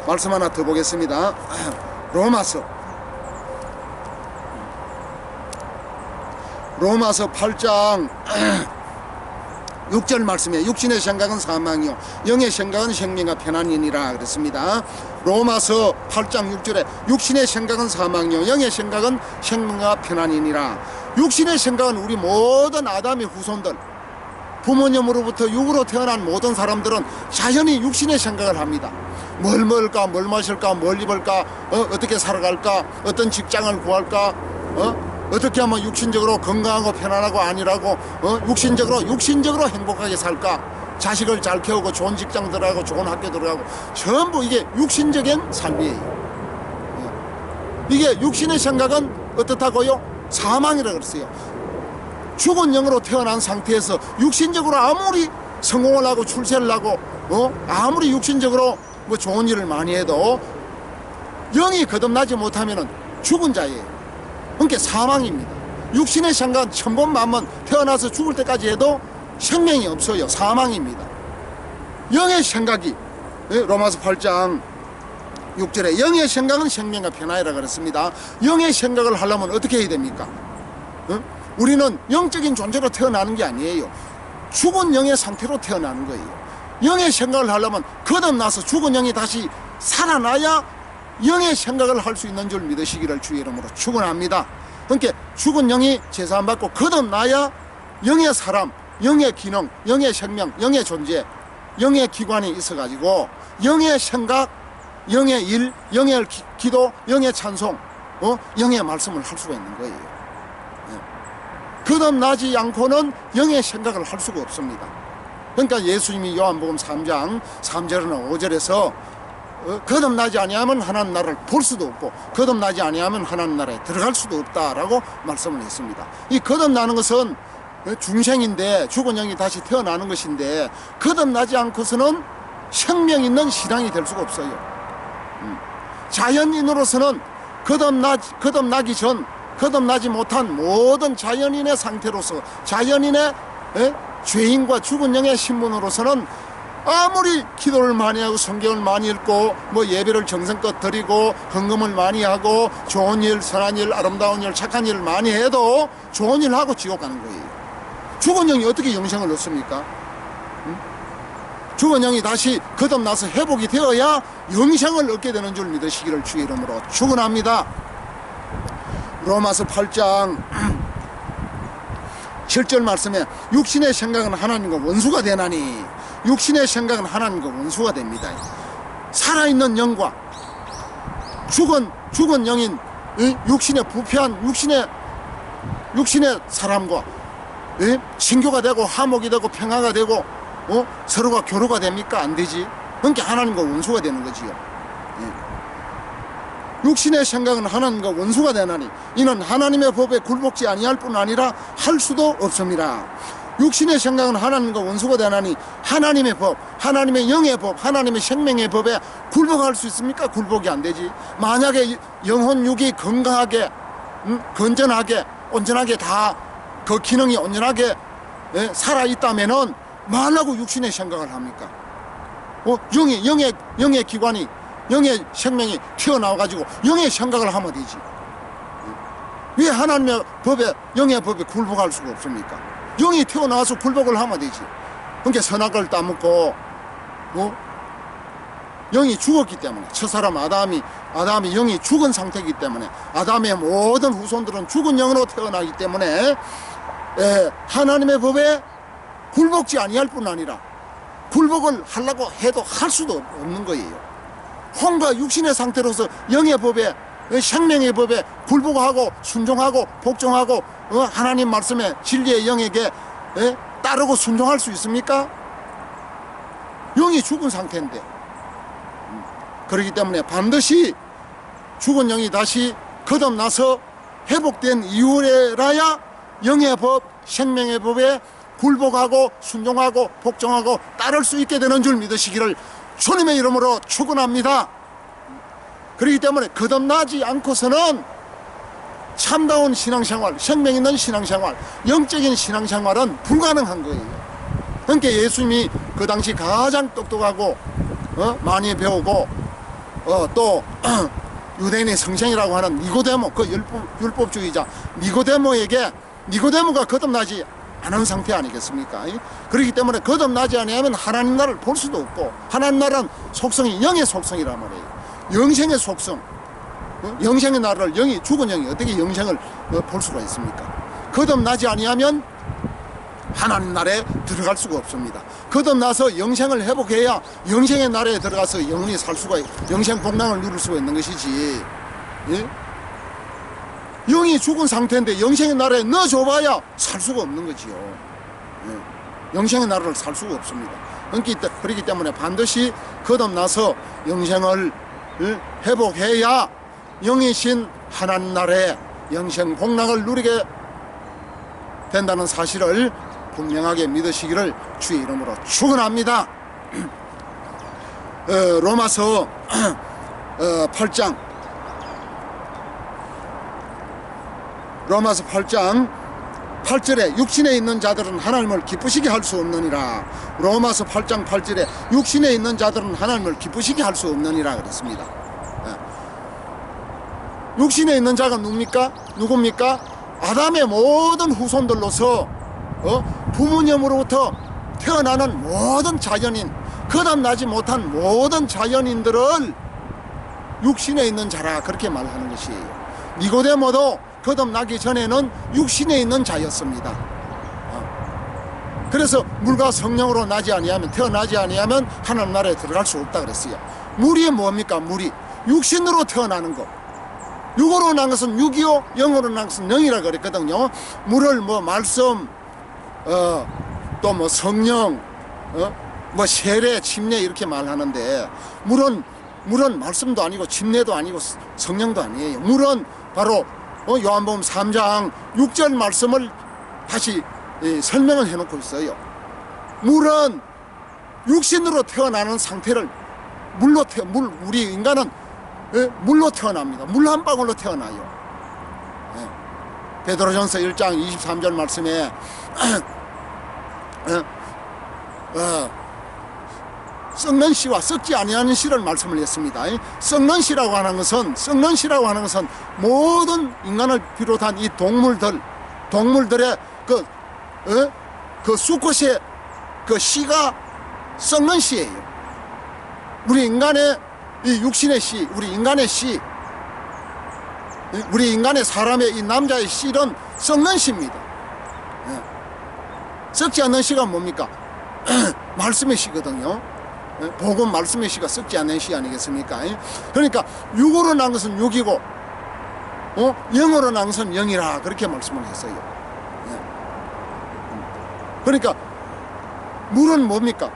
말씀 하나 더 보겠습니다. 로마서 8장 6절 말씀에 육신의 생각은 사망이요 영의 생각은 생명과 편안이니라 그랬습니다. 로마서 8장 6절에 육신의 생각은 사망이요 영의 생각은 생명과 편안이니라. 육신의 생각은 우리 모든 아담의 후손들, 부모님으로부터 육으로 태어난 모든 사람들은 자연히 육신의 생각을 합니다. 뭘 먹을까, 뭘 마실까, 뭘 입을까, 어떻게 살아갈까, 어떤 직장을 구할까, 어떻게 하면 육신적으로 건강하고 편안하고 안일하고 육신적으로 행복하게 살까, 자식을 잘 키우고 좋은 직장 들어가고 좋은 학교 들어가고, 전부 이게 육신적인 삶이에요. 이게 육신의 생각은 어떻다고요? 사망이라고 그랬어요. 죽은 영으로 태어난 상태에서 육신적으로 아무리 성공을 하고 출세를 하고 아무리 육신적으로 뭐 좋은 일을 많이 해도 영이 거듭나지 못하면은 죽은 자예요. 그러니까 사망입니다. 육신의 생각은 천번 만번 태어나서 죽을 때까지 해도 생명이 없어요. 사망입니다. 영의 생각이 로마서 8장 6절에 영의 생각은 생명과 편안이라 그랬습니다. 영의 생각을 하려면 어떻게 해야 됩니까? 우리는 영적인 존재로 태어나는 게 아니에요. 죽은 영의 상태로 태어나는 거예요. 영의 생각을 하려면 거듭나서 죽은 영이 다시 살아나야 영의 생각을 할 수 있는 줄 믿으시기를 주의 이름으로 축원합니다. 그러니까 죽은 영이 제사 안 받고 거듭나야 영의 사람, 영의 기능, 영의 생명, 영의 존재, 영의 기관이 있어가지고 영의 생각, 영의 일, 영의 기도, 영의 찬송, 영의 말씀을 할 수가 있는 거예요. 거듭나지 않고는 영의 생각을 할 수가 없습니다. 그러니까 예수님이 요한복음 3장 3절이나 5절에서 거듭나지 아니하면 하나님 나라를 볼 수도 없고 거듭나지 아니하면 하나님 나라에 들어갈 수도 없다라고 말씀을 했습니다. 이 거듭나는 것은 중생인데 죽은 영이 다시 태어나는 것인데 거듭나지 않고서는 생명 있는 신앙이 될 수가 없어요. 자연인으로서는 거듭나기 전 거듭나지 못한 모든 자연인의 상태로서 자연인의 죄인과 죽은 영의 신분으로서는 아무리 기도를 많이 하고 성경을 많이 읽고 뭐 예배를 정성껏 드리고 헌금을 많이 하고 좋은 일, 선한 일, 아름다운 일, 착한 일을 많이 해도 좋은 일 하고 지옥 가는 거예요. 죽은 영이 어떻게 영생을 얻습니까? 죽은 영이 다시 거듭나서 회복이 되어야 영생을 얻게 되는 줄 믿으시기를 주의 이름으로 축원합니다. 로마서 8장 7절 말씀에 육신의 생각은 하나님과 원수가 되나니, 육신의 생각은 하나님과 원수가 됩니다. 살아있는 영과 죽은 영인 육신의 부패한 육신의 사람과 친교가 되고 화목이 되고 평화가 되고 서로가 교류가 됩니까? 안 되지. 그러니까 하나님과 원수가 되는 거지요. 육신의 생각은 하나님과 원수가 되나니 이는 하나님의 법에 굴복지 아니할 뿐 아니라 할 수도 없습니다. 육신의 생각은 하나님과 원수가 되나니 하나님의 법, 하나님의 영의 법, 하나님의 생명의 법에 굴복할 수 있습니까? 굴복이 안 되지. 만약에 영혼 육이 건강하게 건전하게 온전하게 다 그 기능이 온전하게 살아있다면은 뭐하려고 육신의 생각을 합니까? 영의 기관이 영의 생명이 튀어나와가지고 영의 생각을 하면 되지. 왜 하나님의 법에 영의 법에 굴복할 수가 없습니까? 영이 튀어나와서 굴복을 하면 되지. 그러니까 선악을 따먹고 영이 죽었기 때문에, 첫사람 아담이 영이 죽은 상태이기 때문에, 아담의 모든 후손들은 죽은 영으로 태어나기 때문에 하나님의 법에 굴복지 아니할 뿐 아니라 굴복을 하려고 해도 할 수도 없는 거예요. 혼과 육신의 상태로서 영의 법에, 생명의 법에 굴복하고 순종하고 복종하고 하나님 말씀에 진리의 영에게 따르고 순종할 수 있습니까? 영이 죽은 상태인데. 그렇기 때문에 반드시 죽은 영이 다시 거듭나서 회복된 이후에라야 영의 법, 생명의 법에 굴복하고 순종하고 복종하고 따를 수 있게 되는 줄 믿으시기를 주님의 이름으로 축원합니다. 그렇기 때문에 거듭나지 않고서는 참다운 신앙생활, 생명 있는 신앙생활, 영적인 신앙생활은 불가능한 거예요. 그러니까 예수님이 그 당시 가장 똑똑하고 많이 배우고 또 유대인의 성생이라고 하는 니고데모, 그 율법주의자 니고데모가 거듭나지 않은 상태 아니겠습니까? 그렇기 때문에 거듭나지 않으면 하나님 나라를 볼 수도 없고, 하나님 나라는 속성이 영의 속성이란 말이에요. 영생의 속성, 영생의 나라를 죽은 영이 어떻게 영생을 볼 수가 있습니까? 거듭나지 아니하면 하나님 나라에 들어갈 수가 없습니다. 거듭나서 영생을 회복해야 영생의 나라에 들어가서 영원히 살 수가, 영생 복락을 누릴 수가 있는 것이지. 예? 영이 죽은 상태인데 영생의 나라에 넣어줘봐야 살 수가 없는 거지요. 예. 영생의 나라를 살 수가 없습니다. 그렇기 때문에 반드시 거듭나서 영생을 회복해야 영이신 하나님 나라에 영생 복락을 누리게 된다는 사실을 분명하게 믿으시기를 주의 이름으로 축원합니다. 로마서 8장 로마서 8장 8절에 육신에 있는 자들은 하나님을 기쁘시게 할 수 없느니라. 로마서 8장 8절에 육신에 있는 자들은 하나님을 기쁘시게 할 수 없느니라 그랬습니다. 육신에 있는 자가 누굽니까? 아담의 모든 후손들로서 부모님으로부터 태어나는 모든 자연인, 거듭나지 못한 모든 자연인들을 육신에 있는 자라 그렇게 말하는 것이에요. 니고데모도 거듭나기 전에는 육신에 있는 자였습니다. 그래서 물과 성령으로 태어나지 아니하면 하나님 나라에 들어갈 수 없다 그랬어요. 물이 뭡니까? 물이 육신으로 태어나는 것. 육으로 난 것은 육이요, 영으로 난 것은 영이라 그랬거든요. 물을 말씀, 또 성령, 세례, 침례 이렇게 말하는데, 물은 말씀도 아니고 침례도 아니고 성령도 아니에요. 물은 바로 요한복음 3장 6절 말씀을 다시 설명을 해놓고 있어요. 물은 육신으로 태어나는 상태를 우리 인간은 물로 태어납니다. 물 한 방울로 태어나요. 베드로전서 1장 23절 말씀에 썩는 씨와 썩지 아니하는 씨를 말씀을 했습니다. 썩는 씨라고 하는 것은 모든 인간을 비롯한 이 동물들의 그 수컷의 그 씨가 썩는 씨예요. 우리 인간의 이 육신의 씨, 우리 인간의 사람의 이 남자의 씨는 썩는 씨입니다. 썩지 않는 씨가 뭡니까? 말씀의 씨거든요. 복음 말씀의 씨가 썩지 않는 씨 아니겠습니까? 그러니까 육으로 난 것은 육이고 영으로 난 것은 영이라 그렇게 말씀을 했어요. 그러니까 물은 뭡니까?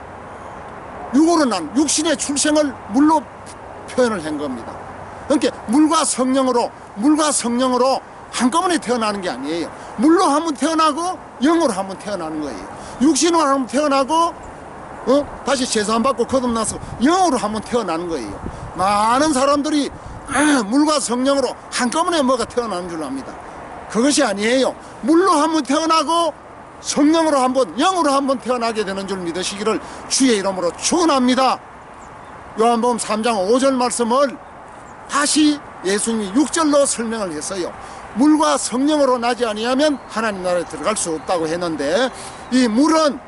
육으로 난 육신의 출생을 물로 표현을 한 겁니다. 그러니까 물과 성령으로 한꺼번에 태어나는 게 아니에요. 물로 한번 태어나고 영으로 한번 태어나는 거예요. 육신으로 한번 태어나고 다시 제사함받고 거듭나서 영으로 한번 태어나는 거예요. 많은 사람들이 물과 성령으로 한꺼번에 뭐가 태어나는 줄 압니다. 그것이 아니에요. 물로 한번 태어나고 성령으로 한번, 영으로 한번 태어나게 되는 줄 믿으시기를 주의 이름으로 축원합니다. 요한복음 3장 5절 말씀을 다시 예수님이 6절로 설명을 했어요. 물과 성령으로 나지 아니하면 하나님 나라에 들어갈 수 없다고 했는데, 이 물은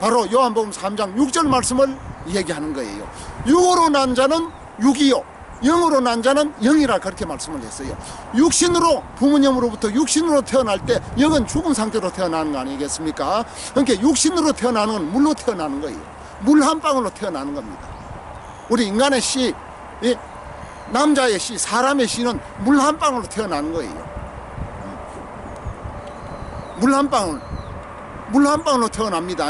바로 요한복음 3장 6절 말씀을 얘기하는 거예요. 육으로 난 자는 육이요, 영으로 난 자는 영이라 그렇게 말씀을 했어요. 육신으로, 부모님으로부터 육신으로 태어날 때 영은 죽은 상태로 태어나는 거 아니겠습니까? 그러니까 육신으로 태어나는 건 물로 태어나는 거예요. 물 한 방울로 태어나는 겁니다. 우리 인간의 씨, 남자의 씨, 사람의 씨는 물 한 방울로 태어나는 거예요. 물 한 방울로 태어납니다.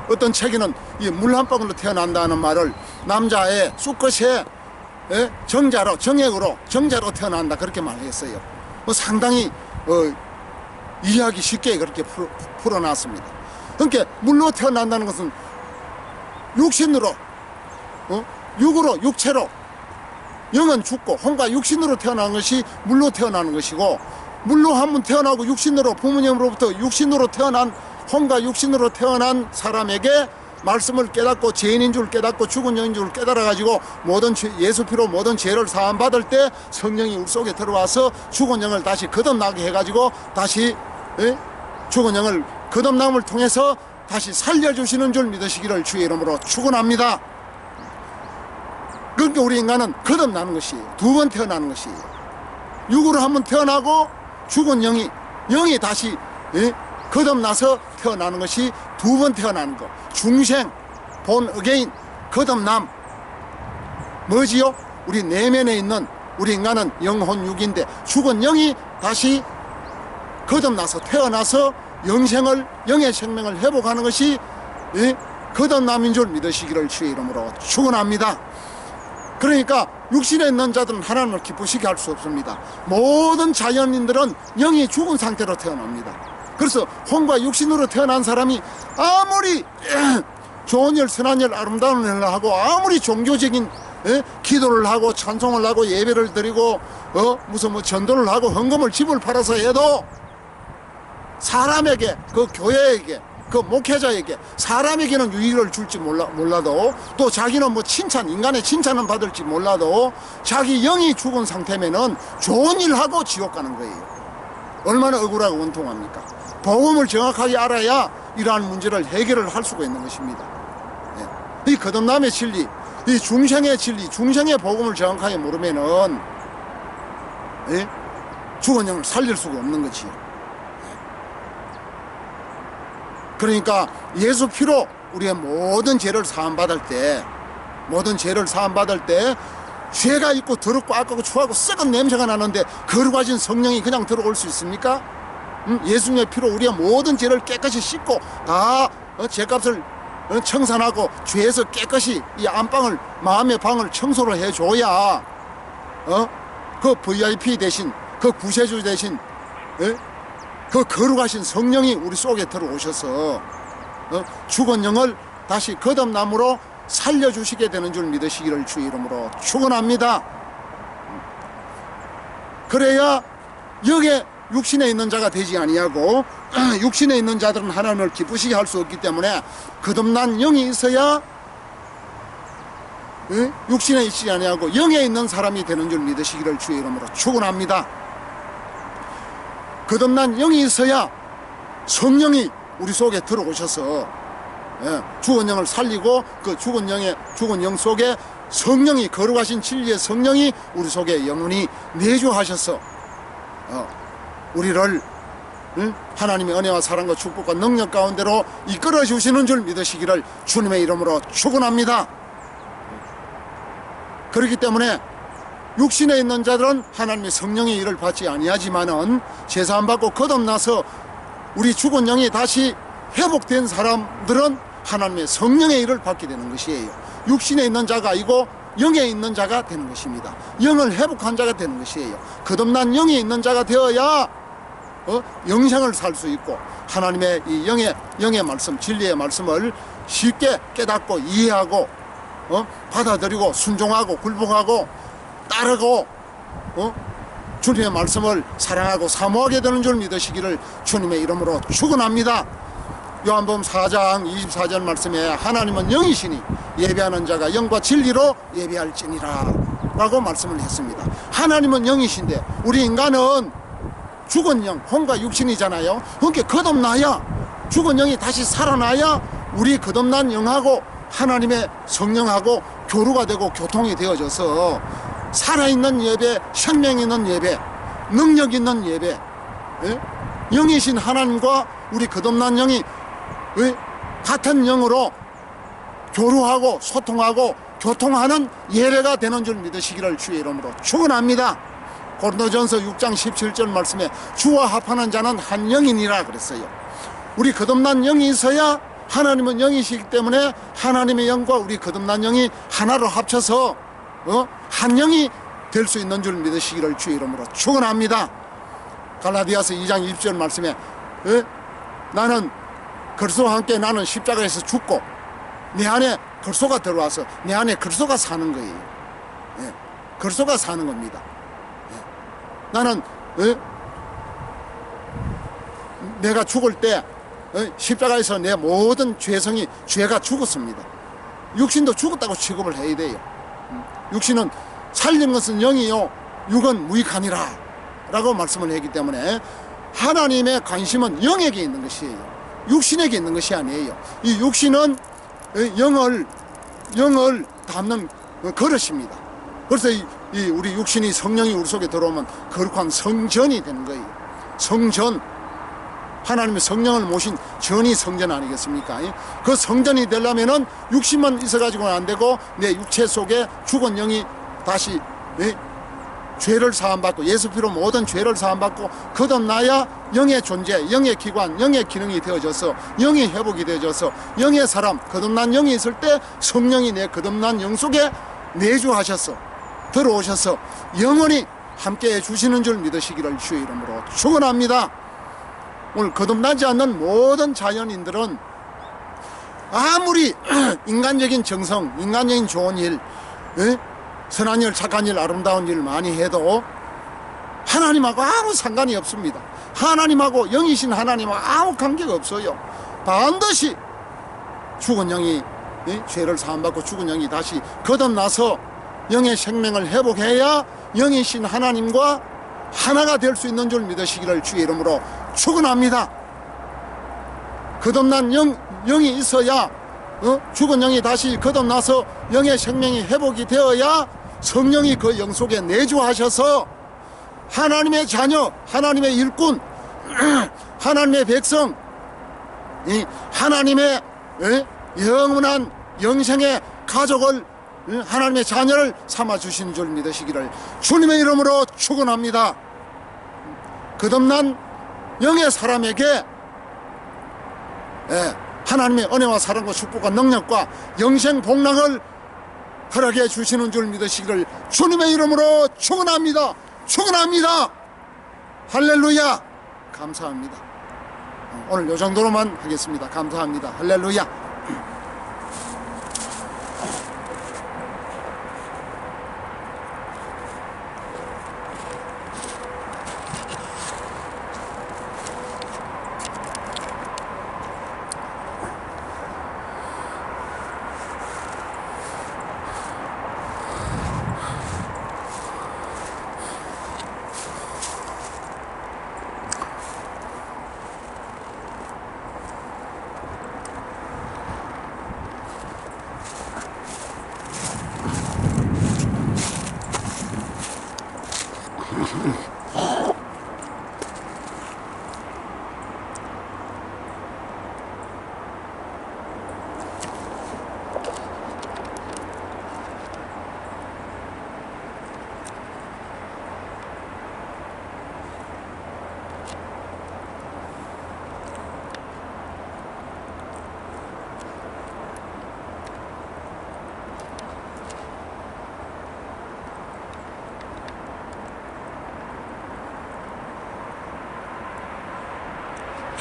어떤 책에는 이 물 한 방울로 태어난다는 말을 남자의 수컷의 정자로 태어난다 그렇게 말했어요. 상당히 이해하기 쉽게 그렇게 풀어놨습니다. 그러니까 물로 태어난다는 것은 육신으로, 육으로, 육체로, 영은 죽고 혼과 육신으로 태어난 것이 물로 태어나는 것이고, 물로 한번 태어나고 육신으로, 부모님으로부터 육신으로 태어난, 혼과 육신으로 태어난 사람에게 말씀을 깨닫고 죄인인 줄 깨닫고 죽은 영인 줄 깨달아가지고 예수 피로 모든 죄를 사함받을 때 성령이 우리 속에 들어와서 죽은 영을 다시 거듭나게 해가지고 다시 죽은 영을 거듭남을 통해서 다시 살려주시는 줄 믿으시기를 주의 이름으로 축원합니다. 그러니까 우리 인간은 거듭나는 것이에요. 두 번 태어나는 것이에요. 육으로 한번 태어나고 죽은 영이 다시 거듭나서 태어나는 것이 두 번 태어나는 것. 중생, 본 어게인, 거듭남. 뭐지요? 우리 내면에 있는, 우리 인간은 영혼 육인데 죽은 영이 다시 거듭나서 태어나서 영의 생명을 회복하는 것이 거듭남인 줄 믿으시기를 주의 이름으로 축원합니다. 그러니까 육신에 있는 자들은 하나님을 기쁘시게 할 수 없습니다. 모든 자연인들은 영이 죽은 상태로 태어납니다. 그래서 혼과 육신으로 태어난 사람이 아무리 좋은 일, 선한 일, 아름다운 일을 하고 아무리 종교적인 기도를 하고 찬송을 하고 예배를 드리고 무슨 전도를 하고 헌금을 집을 팔아서 해도 사람에게, 그 교회에게, 그 목회자에게, 사람에게는 유익을 줄지 몰라도 또 자기는 인간의 칭찬은 받을지 몰라도 자기 영이 죽은 상태면은 좋은 일 하고 지옥 가는 거예요. 얼마나 억울하고 원통합니까? 복음을 정확하게 알아야 이러한 문제를 해결을 할 수가 있는 것입니다. 이 거듭남의 진리, 이 중생의 진리, 중생의 복음을 정확하게 모르면은 죽은 영을 살릴 수가 없는 거지요. 그러니까 예수 피로 우리의 모든 죄를 사함받을 때 죄가 있고 더럽고 악하고 추하고 썩은 냄새가 나는데 거룩하신 성령이 그냥 들어올 수 있습니까? 예수님의 피로 우리의 모든 죄를 깨끗이 씻고 다 죄값을 청산하고 죄에서 깨끗이 이 안방을, 마음의 방을 청소를 해줘야 그 VIP 대신, 그 구세주 대신 그 거룩하신 성령이 우리 속에 들어오셔서 죽은 영을 다시 거듭남으로 살려주시게 되는 줄 믿으시기를 주의 이름으로 축원합니다. 그래야 여기에 육신에 있는 자가 되지 아니하고 육신에 있는 자들은 하나님을 기쁘시게 할 수 없기 때문에 거듭난 영이 있어야 육신에 있지 아니하고 영에 있는 사람이 되는 줄 믿으시기를 주의 이름으로 축원합니다. 거듭난 영이 있어야 성령이 우리 속에 들어오셔서 죽은 영을 살리고 그 죽은 영 속에 성령이, 거룩하신 진리의 성령이 우리 속에 영원히 내주하셔서 우리를 하나님의 은혜와 사랑과 축복과 능력 가운데로 이끌어 주시는 줄 믿으시기를 주님의 이름으로 축원합니다. 그렇기 때문에 육신에 있는 자들은 하나님의 성령의 일을 받지 아니하지만은 제사함 받고 거듭나서 우리 죽은 영이 다시 회복된 사람들은 하나님의 성령의 일을 받게 되는 것이에요. 육신에 있는 자가 아니고 영에 있는 자가 되는 것입니다. 영을 회복한 자가 되는 것이에요. 거듭난 영이 있는 자가 되어야 영생을 살 수 있고 하나님의 이 영의 말씀, 진리의 말씀을 쉽게 깨닫고 이해하고 받아들이고 순종하고 굴복하고 따르고 주님의 말씀을 사랑하고 사모하게 되는 줄 믿으시기를 주님의 이름으로 축원합니다. 요한복음 4장 24절 말씀에 하나님은 영이시니 예배하는 자가 영과 진리로 예배할지니라 라고 말씀을 했습니다. 하나님은 영이신데 우리 인간은 죽은 영, 혼과 육신이잖아요. 그러니까 거듭나야 죽은 영이 다시 살아나야 우리 거듭난 영하고 하나님의 성령하고 교류가 되고 교통이 되어져서 살아있는 예배, 생명 있는 예배, 능력 있는 예배, 영이신 하나님과 우리 거듭난 영이 같은 영으로 교류하고 소통하고 교통하는 예배가 되는 줄 믿으시기를 주의 이름으로 축원합니다. 고린도전서 6장 17절 말씀에 주와 합하는 자는 한 영이니라 그랬어요. 우리 거듭난 영이 있어야 하나님은 영이시기 때문에 하나님의 영과 우리 거듭난 영이 하나로 합쳐서 한 영이 될 수 있는 줄 믿으시기를 주의 이름으로 축원합니다. 갈라디아서 2장 20절 말씀에 나는 그리스도와 함께 나는 십자가에서 죽고 내 안에 그리스도가 들어와서 내 안에 그리스도가 사는 거예요. 그리스도가 사는 겁니다. 나는 내가 죽을 때 십자가에서 내 모든 죄가 죽었습니다. 육신도 죽었다고 취급을 해야 돼요. 육신은 살린 것은 영이요 육은 무익하니라 라고 말씀을 했기 때문에 하나님의 관심은 영에게 있는 것이에요. 육신에게 있는 것이 아니에요. 이 육신은 영을 담는 그릇입니다. 그래서 우리 육신이 성령이 우리 속에 들어오면 거룩한 성전이 되는 거예요. 성전, 하나님의 성령을 모신 전이 성전 아니겠습니까? 그 성전이 되려면은 육신만 있어가지고는 안 되고 내 육체 속에 죽은 영이 다시 죄를 사함받고 예수 피로 모든 죄를 사함받고 거듭나야 영의 존재, 영의 기관, 영의 기능이 되어져서 영이 회복이 되어져서 영의 사람, 거듭난 영이 있을 때 성령이 내 거듭난 영 속에 내주하셔서 들어오셔서 영원히 함께해 주시는 줄 믿으시기를 주의 이름으로 축원합니다. 오늘 거듭나지 않는 모든 자연인들은 아무리 인간적인 정성, 인간적인 좋은 일, 선한 일, 착한 일, 아름다운 일 많이 해도 하나님하고 아무 상관이 없습니다. 하나님하고 영이신 하나님하고 아무 관계가 없어요. 반드시 죽은 영이 죄를 사함받고 죽은 영이 다시 거듭나서 영의 생명을 회복해야 영이신 하나님과 하나가 될 수 있는 줄 믿으시기를 주의 이름으로 축원합니다. 거듭난 영이 있어야 죽은 영이 다시 거듭나서 영의 생명이 회복이 되어야 성령이 그 영 속에 내주하셔서 하나님의 자녀, 하나님의 일꾼, 하나님의 백성, 하나님의 영원한 영생의 가족을 하나님의 자녀를 삼아주신 줄 믿으시기를 주님의 이름으로 축원합니다. 거듭난 영의 사람에게 하나님의 은혜와 사랑과 축복과 능력과 영생 복락을 허락해 주시는 줄 믿으시기를 주님의 이름으로 축원합니다. 축원합니다. 할렐루야. 감사합니다. 오늘 이 정도로만 하겠습니다. 감사합니다. 할렐루야.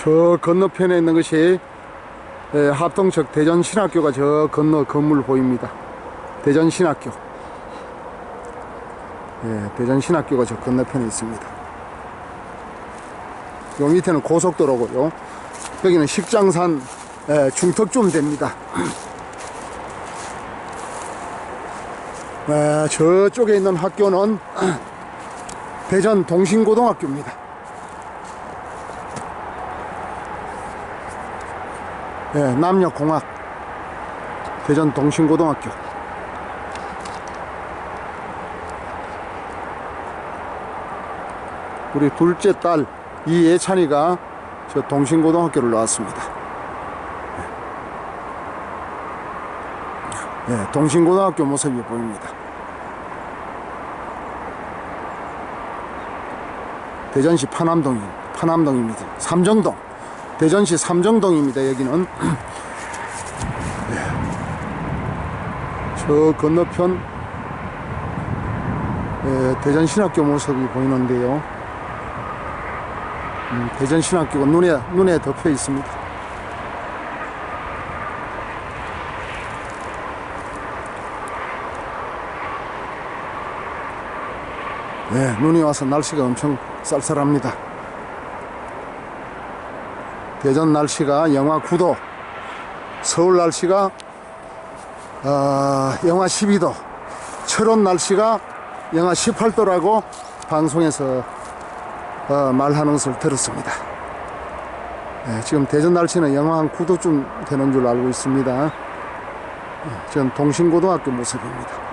저 건너편에 있는 것이 합동측 대전신학교가 저 건너 건물 보입니다. 대전신학교. 대전신학교가 저 건너편에 있습니다. 요 밑에는 고속도로고요. 여기는 식장산 중턱쯤 됩니다. 저쪽에 있는 학교는 대전 동신고등학교입니다. 남녀공학 대전 동신고등학교. 우리 둘째 딸 이예찬이가 저 동신고등학교를 나왔습니다. 동신고등학교 모습이 보입니다. 대전시 파남동입니다. 삼정동. 대전시 삼정동입니다. 여기는 저 건너편 대전신학교 모습이 보이는데요. 대전신학교가 눈에 덮여 있습니다. 눈이 와서 날씨가 엄청 쌀쌀합니다. 대전 날씨가 영하 9도, 서울 날씨가 영하 12도, 철원 날씨가 영하 18도라고 방송에서 말하는 것을 들었습니다. 지금 대전 날씨는 영하 한 9도쯤 되는 줄 알고 있습니다. 전 동신고등학교 모습입니다.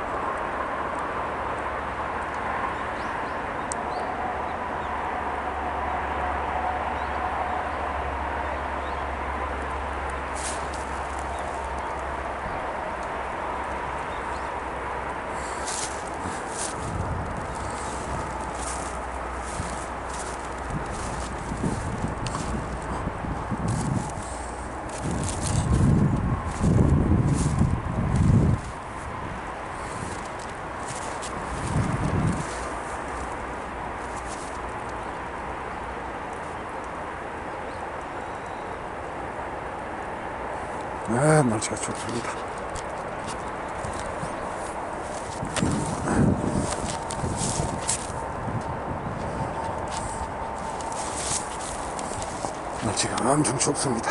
날씨가 좋습니다. 날씨가 엄청 춥습니다.